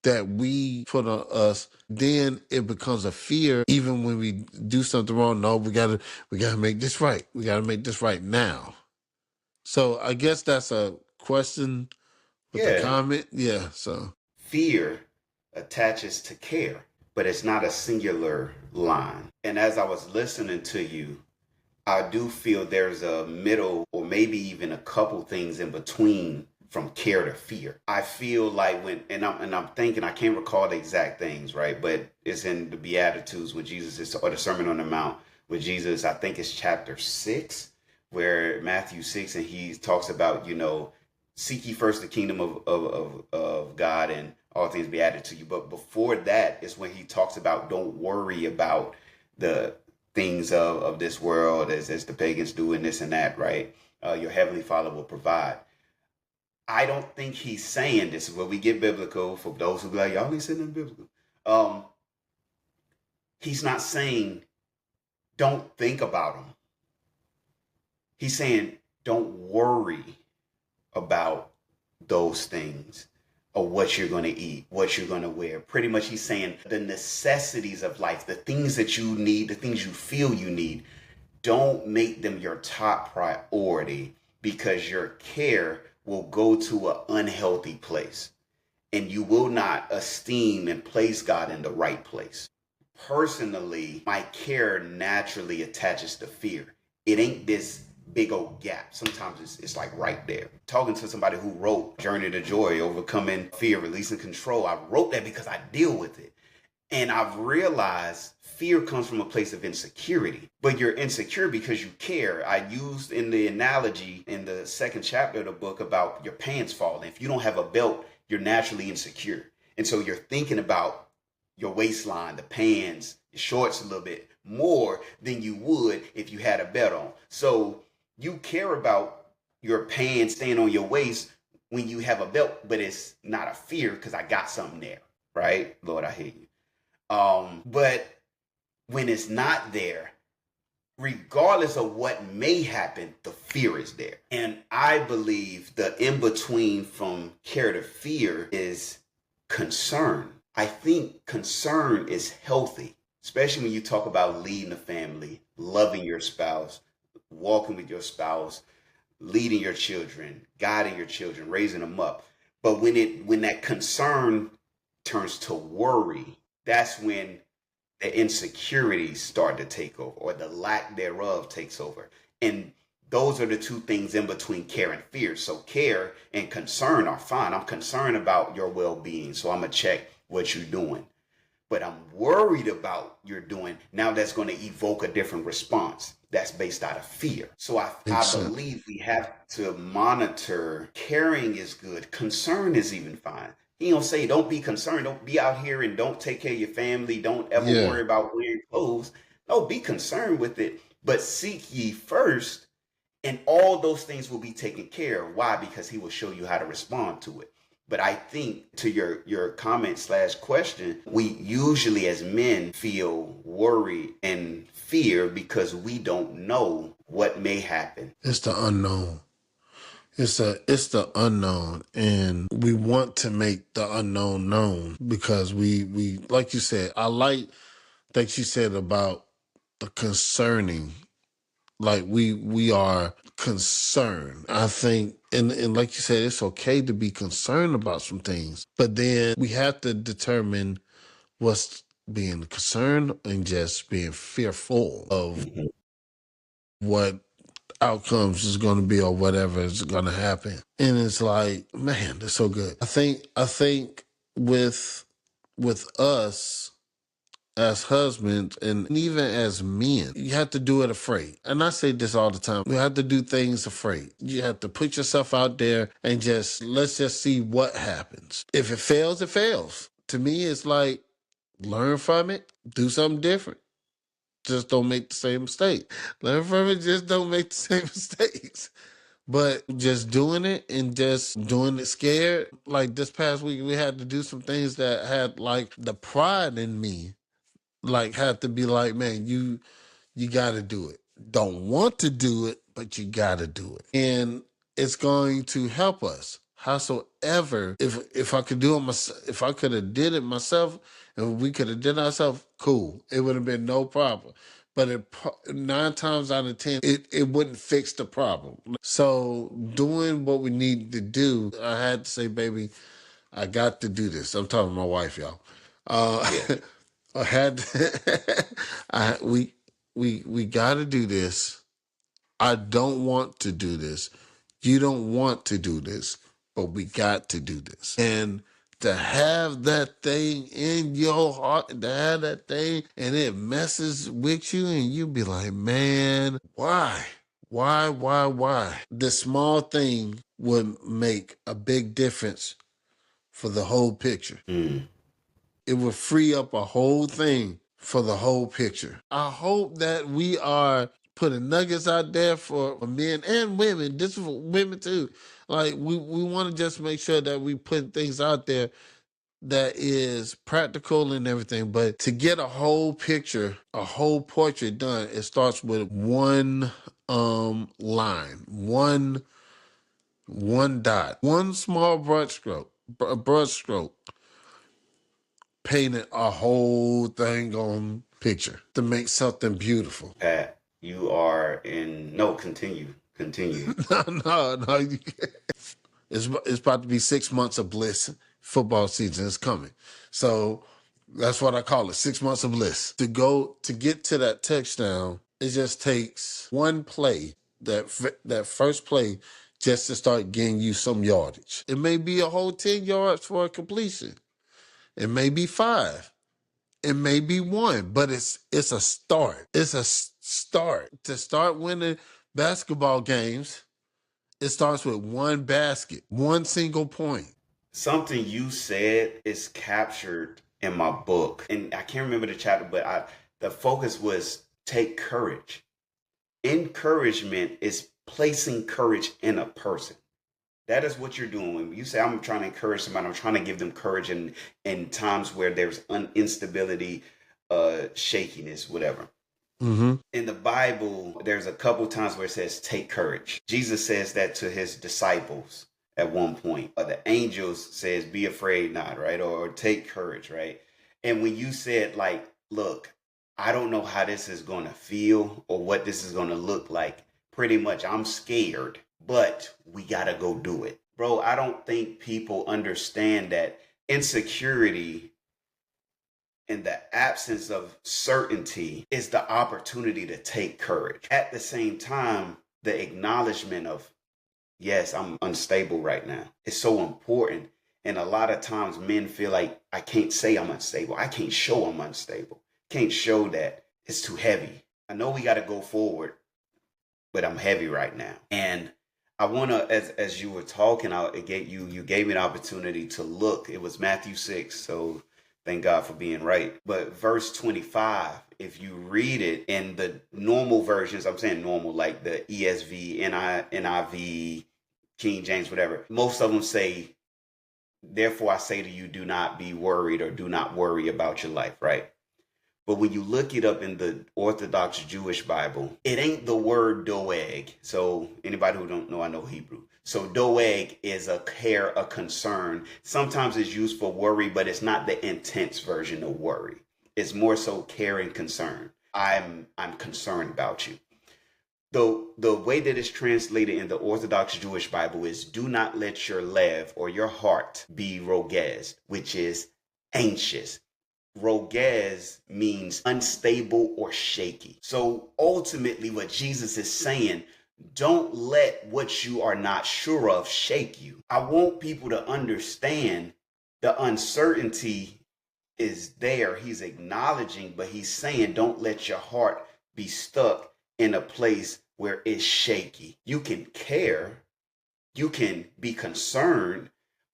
that we put on us? Then it becomes a fear even when we do something wrong. No, we gotta make this right. We gotta make this right now. So I guess that's a question with a Yeah. comment. Yeah. So Fear attaches to care, but it's not a singular line. And as I was listening to you, I do feel there's a middle or maybe even a couple things in between from care to fear. I feel like I'm thinking, I can't recall the exact things, right? But it's in the Beatitudes with Jesus or the Sermon on the Mount with Jesus. I think it's chapter 6, where Matthew 6, and he talks about, seek ye first the kingdom of God, and all things be added to you. But before that is when he talks about don't worry about the things of this world as the pagans do and this and that, right? Your heavenly Father will provide. I don't think he's saying, this is where we get biblical for those who be like, y'all ain't saying nothing biblical. He's not saying don't think about them. He's saying don't worry about those things, or what you're going to eat, what you're going to wear. Pretty much he's saying the necessities of life, the things that you need, the things you feel you need, don't make them your top priority, because your care will go to an unhealthy place and you will not esteem and place God in the right place. Personally, my care naturally attaches to fear. It ain't this big old gap. Sometimes it's like right there. Talking to somebody who wrote Journey to Joy, Overcoming Fear, Releasing Control. I wrote that because I deal with it. And I've realized fear comes from a place of insecurity, but you're insecure because you care. I used in the analogy in the 2nd chapter of the book about your pants falling. If you don't have a belt, you're naturally insecure. And so you're thinking about your waistline, the pants, your shorts a little bit more than you would if you had a belt on. So you care about your pants staying on your waist when you have a belt, but it's not a fear because I got something there, right? Lord, I hear you. But when it's not there, regardless of what may happen, the fear is there. And I believe the in between from care to fear is concern. I think concern is healthy, especially when you talk about leading a family, loving your spouse, walking with your spouse, leading your children, guiding your children, raising them up. But when that concern turns to worry, that's when the insecurities start to take over, or the lack thereof takes over. And those are the two things in between care and fear. So care and concern are fine. I'm concerned about your well-being, so I'm going to check what you're doing. But I'm worried about you're doing. Now that's going to evoke a different response. That's based out of fear. So I believe we have to monitor. Caring is good. Concern is even fine. He don't say don't be concerned. Don't be out here and don't take care of your family. Don't ever worry about wearing clothes. No, be concerned with it. But seek ye first, and all those things will be taken care of. Why? Because he will show you how to respond to it. But I think to your comment / question, we usually as men feel worry and fear because we don't know what may happen. It's the unknown. It's the unknown, and we want to make the unknown known because we like you said. I like that you said about the concerning. Like we are concerned. I think, and like you said, it's okay to be concerned about some things, but then we have to determine what's being concerned and just being fearful of what outcomes is going to be or whatever is going to happen. And it's like, man, that's so good. I think with us as husbands and even as men, you have to do it afraid. And I say this all the time. You have to do things afraid. You have to put yourself out there and let's just see what happens. If it fails, it fails. To me, it's like, learn from it, do something different. Just don't make the same mistake. Learn from it, just don't make the same mistakes. But just doing it and just doing it scared. Like this past week, we had to do some things that had like the pride in me. Like had to be like, man, you got to do it. Don't want to do it, but you got to do it. And it's going to help us. Howsoever, if I could do it myself, if I could have did it myself, and we could have did it ourselves, cool. It would have been no problem. But 9 times out of 10, it wouldn't fix the problem. So doing what we need to do, I had to say, baby, I got to do this. I'm talking to my wife, y'all. I had we got to do this. I don't want to do this. You don't want to do this, but we got to do this. And to have that thing in your heart, to have that thing, and it messes with you, and you be like, man, why? Why? This small thing would make a big difference for the whole picture. It would free up a whole thing for the whole picture. I hope that we are putting nuggets out there for men and women. This is for women too. Like we want to just make sure that we put things out there that is practical and everything. But to get a whole picture, a whole portrait done, it starts with one line, one dot, one small brush stroke, painted a whole thing on picture to make something beautiful. Pat, you are in. No, continue. No. It's about to be 6 months of bliss. Football season is coming. So that's what I call it, 6 months of bliss. To get to that touchdown, it just takes one play, that first play, just to start getting you some yardage. It may be a whole 10 yards for a completion. It may be 5. It may be 1, but it's a start. It's a start. To start winning basketball games, it starts with one basket, one single point. Something you said is captured in my book, and I can't remember the chapter, but the focus was take courage. Encouragement is placing courage in a person. That is what you're doing. When you say, I'm trying to encourage somebody, I'm trying to give them courage in times where there's instability, shakiness, whatever. Mm-hmm. In the Bible, there's a couple times where it says, take courage. Jesus says that to his disciples at one point. Or the angels says, be afraid not, right? Or take courage, right? And when you said, like, look, I don't know how this is going to feel or what this is going to look like. Pretty much, I'm scared, but we got to go do it. Bro, I don't think people understand that insecurity and the absence of certainty is the opportunity to take courage. At the same time, the acknowledgement of, yes, I'm unstable right now. It's so important. And a lot of times men feel like, I can't say I'm unstable. I can't show I'm unstable. Can't show that it's too heavy. I know we got to go forward, but I'm heavy right now. And I want to, as you were talking, you gave me an opportunity to look. It was Matthew 6. So thank God for being right. But verse 25, if you read it in the normal versions, I'm saying normal, like the ESV, NIV, King James, whatever, most of them say, therefore I say to you, do not be worried or do not worry about your life, right? But when you look it up in the Orthodox Jewish Bible, it ain't the word doeg. So anybody who don't know, I know Hebrew. So doeg is a care, a concern. Sometimes it's used for worry, but it's not the intense version of worry. It's more so care and concern. I'm concerned about you. The way that it's translated in the Orthodox Jewish Bible is, do not let your lev or your heart be rogez, which is anxious. Rogez means unstable or shaky. So ultimately what Jesus is saying, don't let what you are not sure of shake you. I want people to understand the uncertainty is there. He's acknowledging, but he's saying, don't let your heart be stuck in a place where it's shaky. You can care, you can be concerned,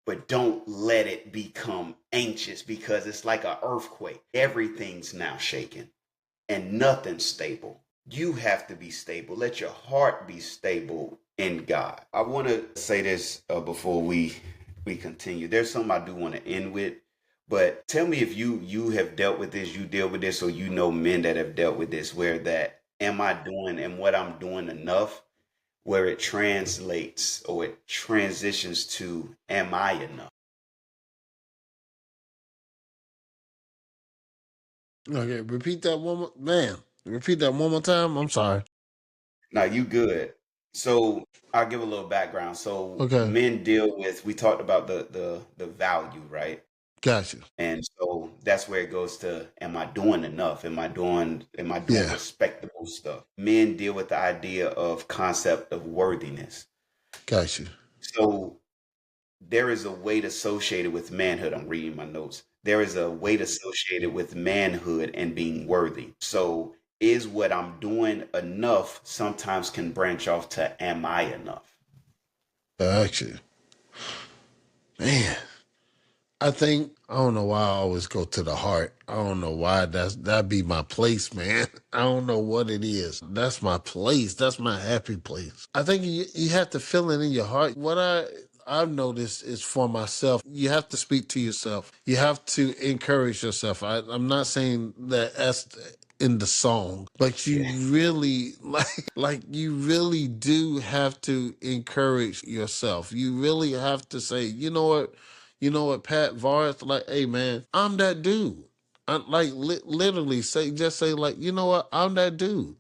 but don't let it become anxious, because it's like an earthquake. Everything's now shaking and nothing's stable. You have to be stable. Let your heart be stable in God. I want to say this before we continue. There's something I do want to end with, but tell me if you have dealt with this, you deal with this, or you know men that have dealt with this, where that, am I doing and what I'm doing enough, where it translates or it transitions to, am I enough? Okay, repeat that one more, man. Repeat that one more time. I'm sorry. Now you good. So I'll give a little background. So Okay, men deal with, we talked about the value, right? got you. And so that's where it goes to, am I doing enough? Am I doing Yeah, respectable stuff? Men deal with the idea of concept of worthiness. got you. So there is a weight associated with manhood. I'm reading my notes. There is a weight associated with manhood and being worthy. So is what I'm doing enough sometimes can branch off to, am I enough? Got you. Man, I think, I don't know why I always go to the heart. I don't know why that'd be my place, man. I don't know what it is. That's my place. That's my happy place. I think you have to feel it in your heart. What I've noticed is, for myself, you have to speak to yourself. You have to encourage yourself. I'm not saying that that's in the song, but you Yeah. really like you really do have to encourage yourself. You really have to say, you know what, Pat Vars, like, hey man, I'm that dude. I like literally just say like, you know what, I'm that dude.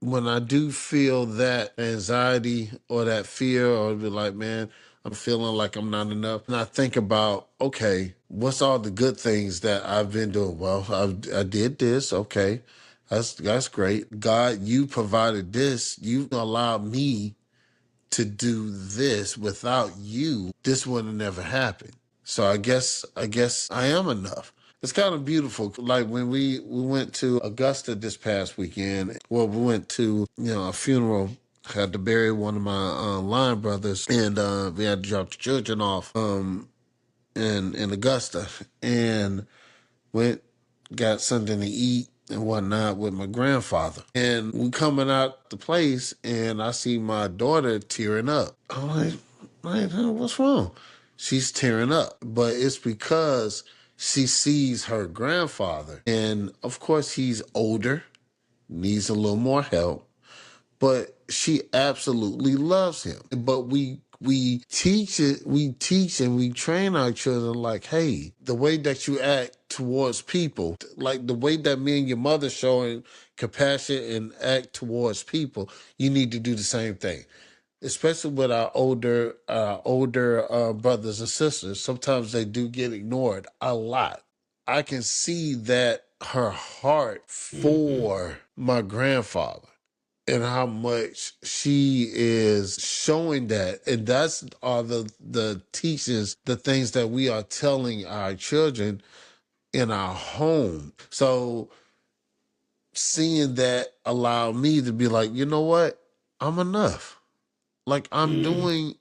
When I do feel that anxiety or that fear, or be like, man, I'm feeling like I'm not enough, and I think about, okay, what's all the good things that I've been doing? Well, I did this, okay, that's great. God, you provided this. You allowed me to do this. Without you, this would have never happened. So I guess I am enough. It's kind of beautiful. Like when we went to Augusta this past weekend. Well, we went to a funeral. Had to bury one of my line brothers, and we had to drop the children off in Augusta, and went, got something to eat and whatnot with my grandfather. And we coming out the place, and I see my daughter tearing up. I'm like, what's wrong? She's tearing up. But it's because she sees her grandfather. And of course, he's older, needs a little more help, but she absolutely loves him. But we teach it, we teach and we train our children like, hey, the way that you act towards people, like the way that me and your mother showing compassion and act towards people, you need to do the same thing. Especially with our older brothers and sisters, sometimes they do get ignored a lot. I can see that her heart Hmm. for my grandfather. and how much she is showing that. And that's all the teachings, the things that we are telling our children in our home. So seeing that allowed me to be like, you know what? I'm enough. Like Mm.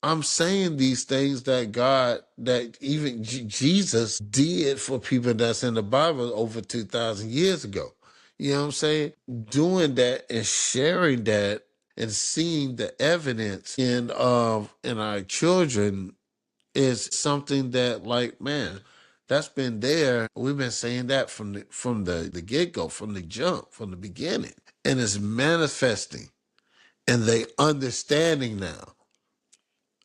I'm saying these things that God, that even Jesus did for people that's in the Bible over 2,000 years ago. You know what I'm saying? Doing that and sharing that and seeing the evidence in our children is something that, like, man, that's been there. We've been saying that from the get-go, from the jump, from the beginning. And it's manifesting and they understanding now.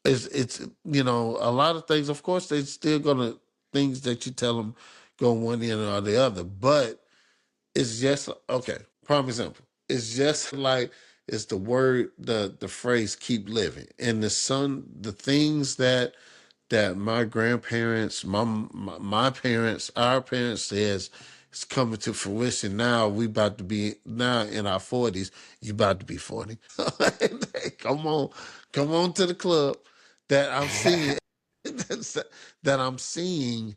It's a lot of things. Of course, they still gonna things that you tell them go one end or the other, but it's just okay. Prime example. It's just like it's the word, the phrase "keep living," and the things that my grandparents, my parents, our parents says it's coming to fruition now. We about to be now in our 40s. You about to be 40. Come on, come on to the club that I'm seeing. that I'm seeing.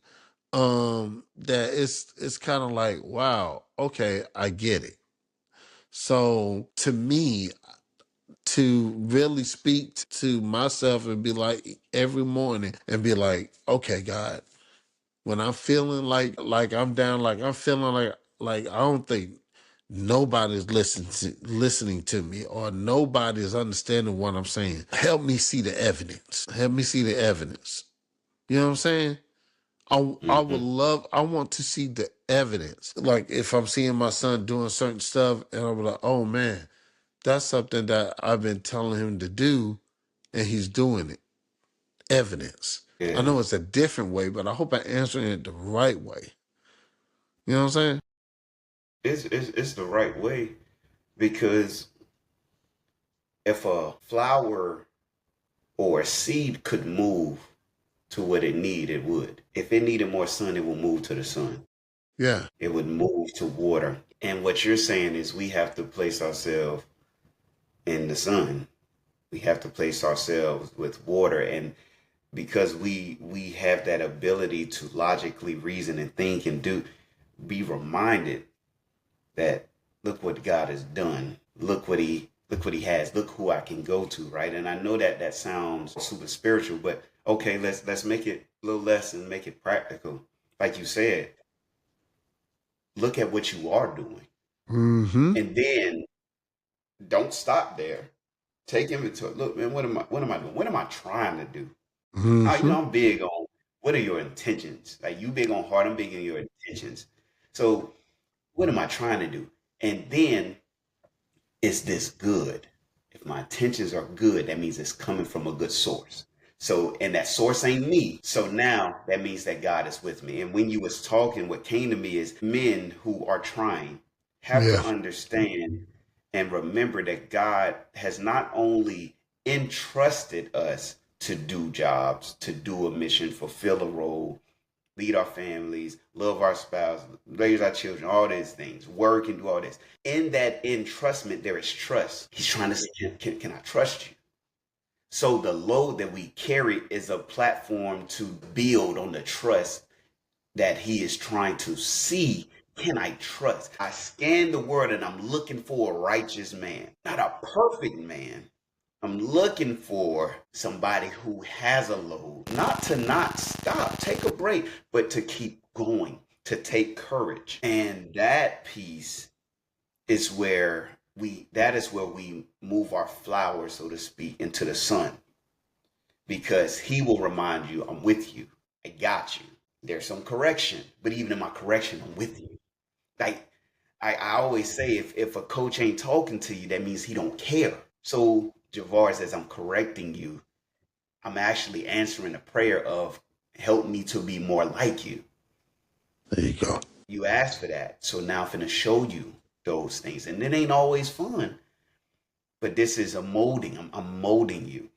That it's kind of like, wow, okay, I get it. So to me, to really speak to myself and be like every morning and be like, okay, God, when I'm feeling like I'm down, like I'm feeling like I don't think nobody's listening to me or nobody's understanding what I'm saying. Help me see the evidence. Help me see the evidence. You know what I'm saying? Mhm. I want to see the evidence. Like if I'm seeing my son doing certain stuff and I'm like, oh man, that's something that I've been telling him to do and he's doing it. Evidence. I Yeah, know it's a different way, but I hope I'm answering it the right way. You know what I'm saying? it's the right way because if a flower or a seed could move to what it need, it would. If it needed more sun, it would move to the sun. Yeah. It would move to water. And what you're saying is we have to place ourselves in the sun. We have to place ourselves with water. And because we have that ability to logically reason and think and do, be reminded that look what God has done. Look what he has. Look who I can go to, right? And I know that that sounds super spiritual, but okay, let's make it a little less and make it practical. Like you said, look at what you are doing. Mm-hmm. And then don't stop there. Take inventory. Look, man, what am I doing? What am I trying to do? Mm-hmm. I'm big on what are your intentions? Like you big on heart, I'm big on your intentions. So what am I trying to do? And then is this good? If my intentions are good, that means it's coming from a good source. So, and that source ain't me. So now that means that God is with me. And when you was talking, what came to me is men who are trying have to Yeah. understand and remember that God has not only entrusted us to do jobs, to do a mission, fulfill a role, lead our families, love our spouse, raise our children, all these things, work and do all this. In that entrustment, there is trust. He's trying to say, can I trust you? So the load that we carry is a platform to build on the trust that he is trying to see. Can I trust? I scan the world and I'm looking for a righteous man, not a perfect man. I'm looking for somebody who has a load, not to not stop, take a break, but to keep going, to take courage. And that piece is where we move our flowers, so to speak, into the sun because he will remind you, I'm with you. I got you. There's some correction, but even in my correction, I'm with you. Like I always say, if a coach ain't talking to you, that means he don't care. So Javaris, as I'm correcting you, I'm actually answering a prayer of help me to be more like you. There you go. You asked for that. So now I'm finna show you those things. And it ain't always fun, but this is a molding. I'm molding you.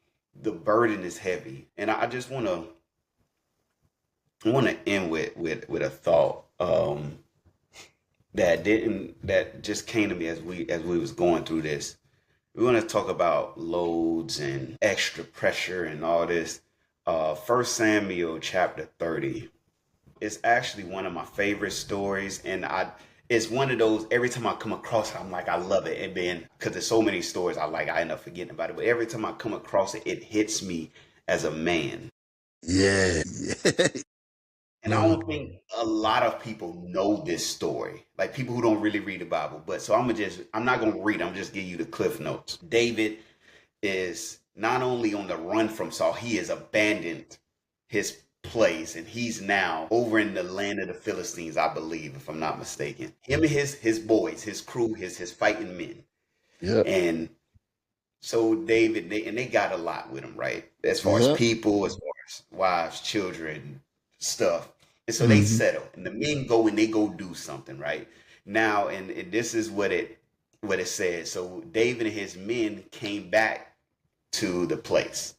The burden is heavy. And I just wanna end with a thought. that just came to me as we was going through this. We want to talk about loads and extra pressure and all this. 1 Samuel chapter 30. It's actually one of my favorite stories, and it's one of those, every time I come across it, I'm like, I love it. And then, because there's so many stories I end up forgetting about it. But every time I come across it, it hits me as a man. Yeah. And I don't think a lot of people know this story, like people who don't really read the Bible. But so I'm not going to read, I'm just give you the cliff notes. David is not only on the run from Saul, he has abandoned his place and he's now over in the land of the Philistines, I believe, if I'm not mistaken. Him and his boys, his crew, his fighting men. Yep. And so David, they got a lot with him, right? As far as people, as far as wives, children, stuff. And so they settle, and the men go and they go do something, right? Now, and this is what it says. So David and his men came back to the place.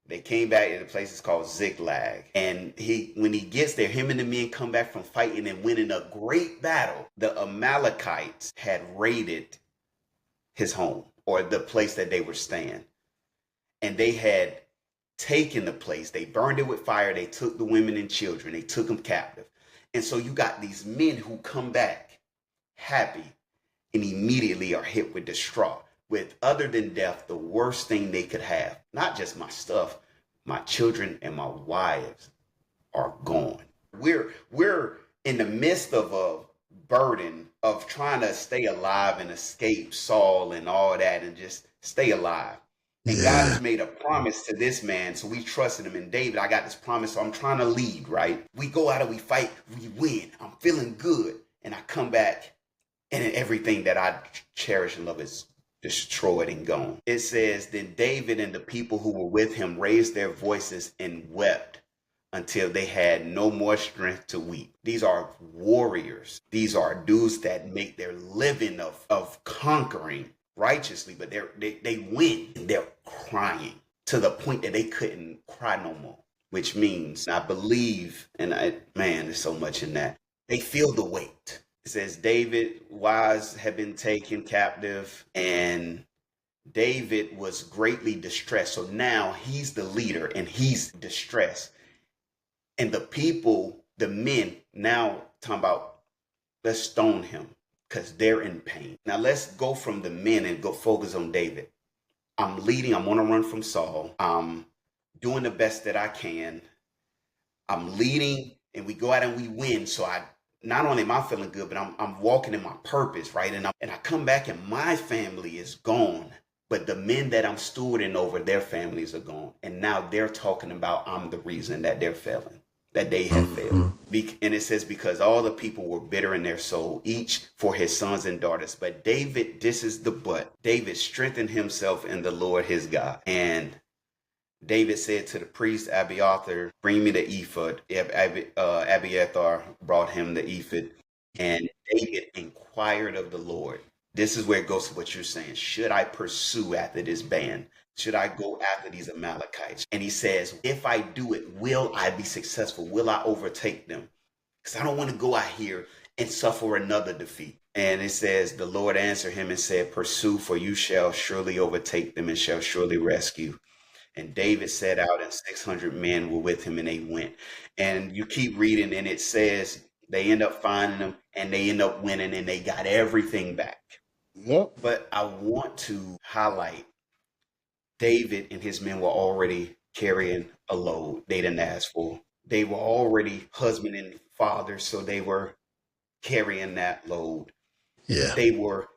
They came back, and the place is called Ziklag. And when he gets there, him and the men come back from fighting and winning a great battle. The Amalekites had raided his home, or the place that they were staying. And they had taken the place. They burned it with fire. They took the women and children. They took them captive. And so you got these men who come back happy and immediately are hit with distraught, with, other than death, the worst thing they could have. Not just my stuff, my children and my wives are gone. We're in the midst of a burden of trying to stay alive and escape Saul and all that and just stay alive. And God has made a promise to this man, so we trusted him. And David, I got this promise, so I'm trying to lead, right? We go out and we fight, we win. I'm feeling good. And I come back, and everything that I cherish and love is destroyed and gone. It says, then David and the people who were with him raised their voices and wept until they had no more strength to weep. These are warriors. These are dudes that make their living of conquering righteously, but they win and they're crying to the point that they couldn't cry no more, which means, I believe, and man, there's so much in that, they feel the weight. It says David wives had been taken captive, and David was greatly distressed. So now he's the leader and he's distressed. And the people, the men, now talking about, let's stone him, because they're in pain. Now let's go from the men and go focus on David. I'm leading, I'm on a run from Saul. I'm doing the best that I can. I'm leading, and we go out and we win. So not only am I feeling good, but I'm walking in my purpose, right? And I come back and my family is gone. But the men that I'm stewarding over, their families are gone. And now they're talking about I'm the reason that they're failing, that they have failed. And it says, because all the people were bitter in their soul, each for his sons and daughters. But David, this is the but. David strengthened himself in the Lord his God. And David said to the priest Abiathar, bring me the ephod. Abiathar brought him the ephod. And David inquired of the Lord. This is where it goes to what you're saying. Should I pursue after this band? Should I go after these Amalekites? And he says, if I do it, will I be successful? Will I overtake them? Because I don't want to go out here and suffer another defeat. And it says, the Lord answered him and said, pursue, for you shall surely overtake them and shall surely rescue. And David set out, and 600 men were with him, and they went. And you keep reading, and it says they end up finding them, and they end up winning, and they got everything back. Yep. But I want to highlight David and his men were already carrying a load they didn't ask for. They were already husband and father, so they were carrying that load. Yeah. They were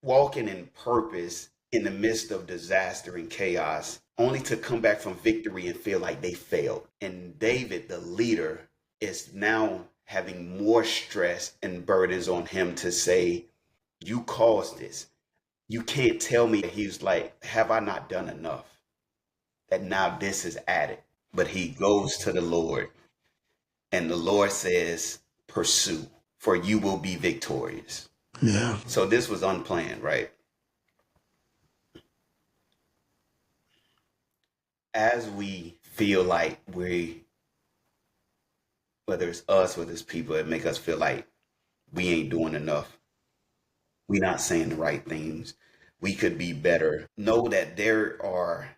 walking in purpose in the midst of disaster and chaos, only to come back from victory and feel like they failed. And David, the leader, is now having more stress and burdens on him to say, you caused this. You can't tell me. He's like, have I not done enough? That now this is added. But he goes to the Lord, and the Lord says, pursue, for you will be victorious. Yeah. So this was unplanned, right? As we feel like whether it's us, whether it's people that make us feel like we ain't doing enough. We not saying the right things. We could be better. Know that there are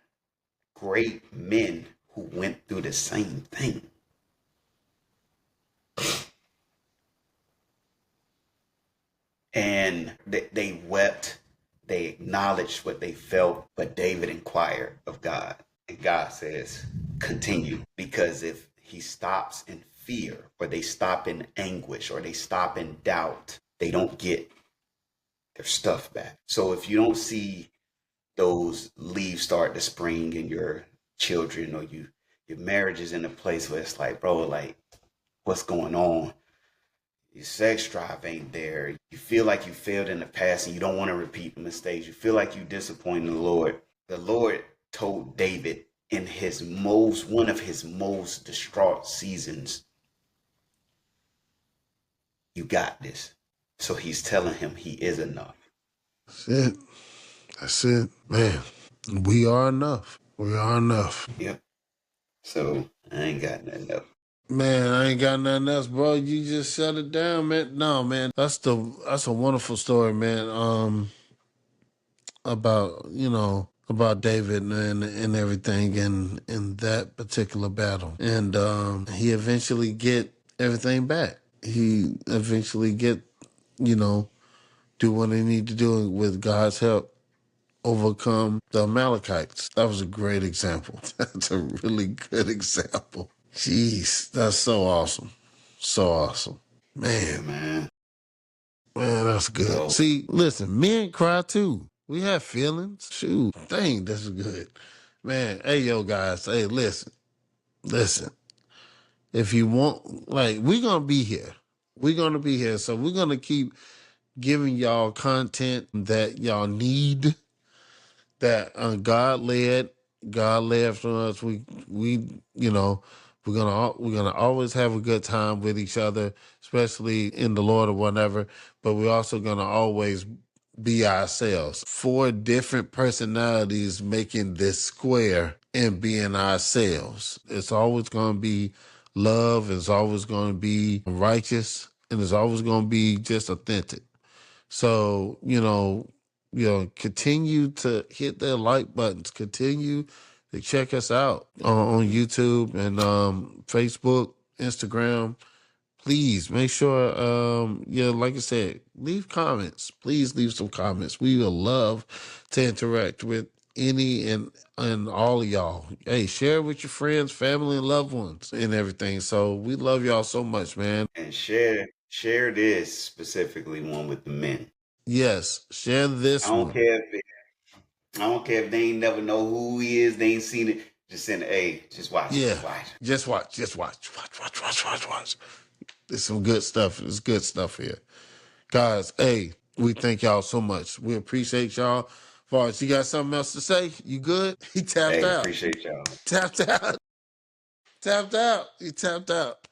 great men who went through the same thing. And they wept, they acknowledged what they felt, but David inquired of God. And God says, continue. Because if he stops in fear, or they stop in anguish, or they stop in doubt, they don't get their stuff back. So if you don't see those leaves start to spring in your children, or your marriage is in a place where it's like, bro, like, what's going on? Your sex drive ain't there. You feel like you failed in the past and you don't want to repeat the mistakes. You feel like you disappointed the Lord. The Lord told David in one of his most distraught seasons, you got this. So he's telling him he is enough. That's it. That's it. Man, we are enough. We are enough. Yep. So I ain't got nothing else. Man, I ain't got nothing else, bro. You just shut it down, man. No, man, that's a wonderful story, man. About David and everything in that particular battle, and he eventually get everything back. He eventually get, do what he need to do with God's help, overcome the Amalekites. That was a great example. That's a really good example. Jeez, that's so awesome. So awesome. Yeah, Man, man. man, that's good. So See, listen, men cry too. We have feelings. Shoot, dang, that's good. Man, hey, yo, guys, hey, listen. If you want, like, we're going to be here. We're going to be here. So we're going to keep giving y'all content that y'all need, that God led from us. We're gonna always have a good time with each other, especially in the Lord or whatever. But we're also gonna always be ourselves. 4 different personalities making this square and being ourselves. It's always gonna be love. It's always gonna be righteous, and it's always gonna be just authentic. So, continue to hit the like buttons. Continue to check us out on YouTube and Facebook, Instagram. Please make sure, like I said, leave comments. Please leave some comments. We will love to interact with any and all of y'all. Hey, share with your friends, family, and loved ones and everything. So we love y'all so much, man. and share this specifically one with the men. Yes, share this I don't one. care if I don't care if they ain't never know who he is, they ain't seen it. Just send it, hey, just watch it. Yeah. Just watch. Just watch. Watch. There's some good stuff. There's good stuff here. Guys, hey, we thank y'all so much. We appreciate y'all. Forrest, you got something else to say? You good? He tapped Hey, out. appreciate y'all. Tapped out. Tapped out. He tapped out.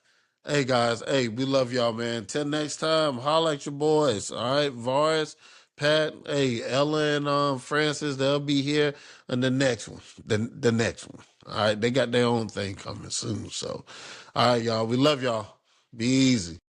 Hey, guys. Hey, we love y'all, man. Till next time, holla at your boys. All right, Varus, Pat, hey, Ella and Francis, they'll be here in the next one. The next one. All right, they got their own thing coming soon. So, all right, y'all. We love y'all. Be easy.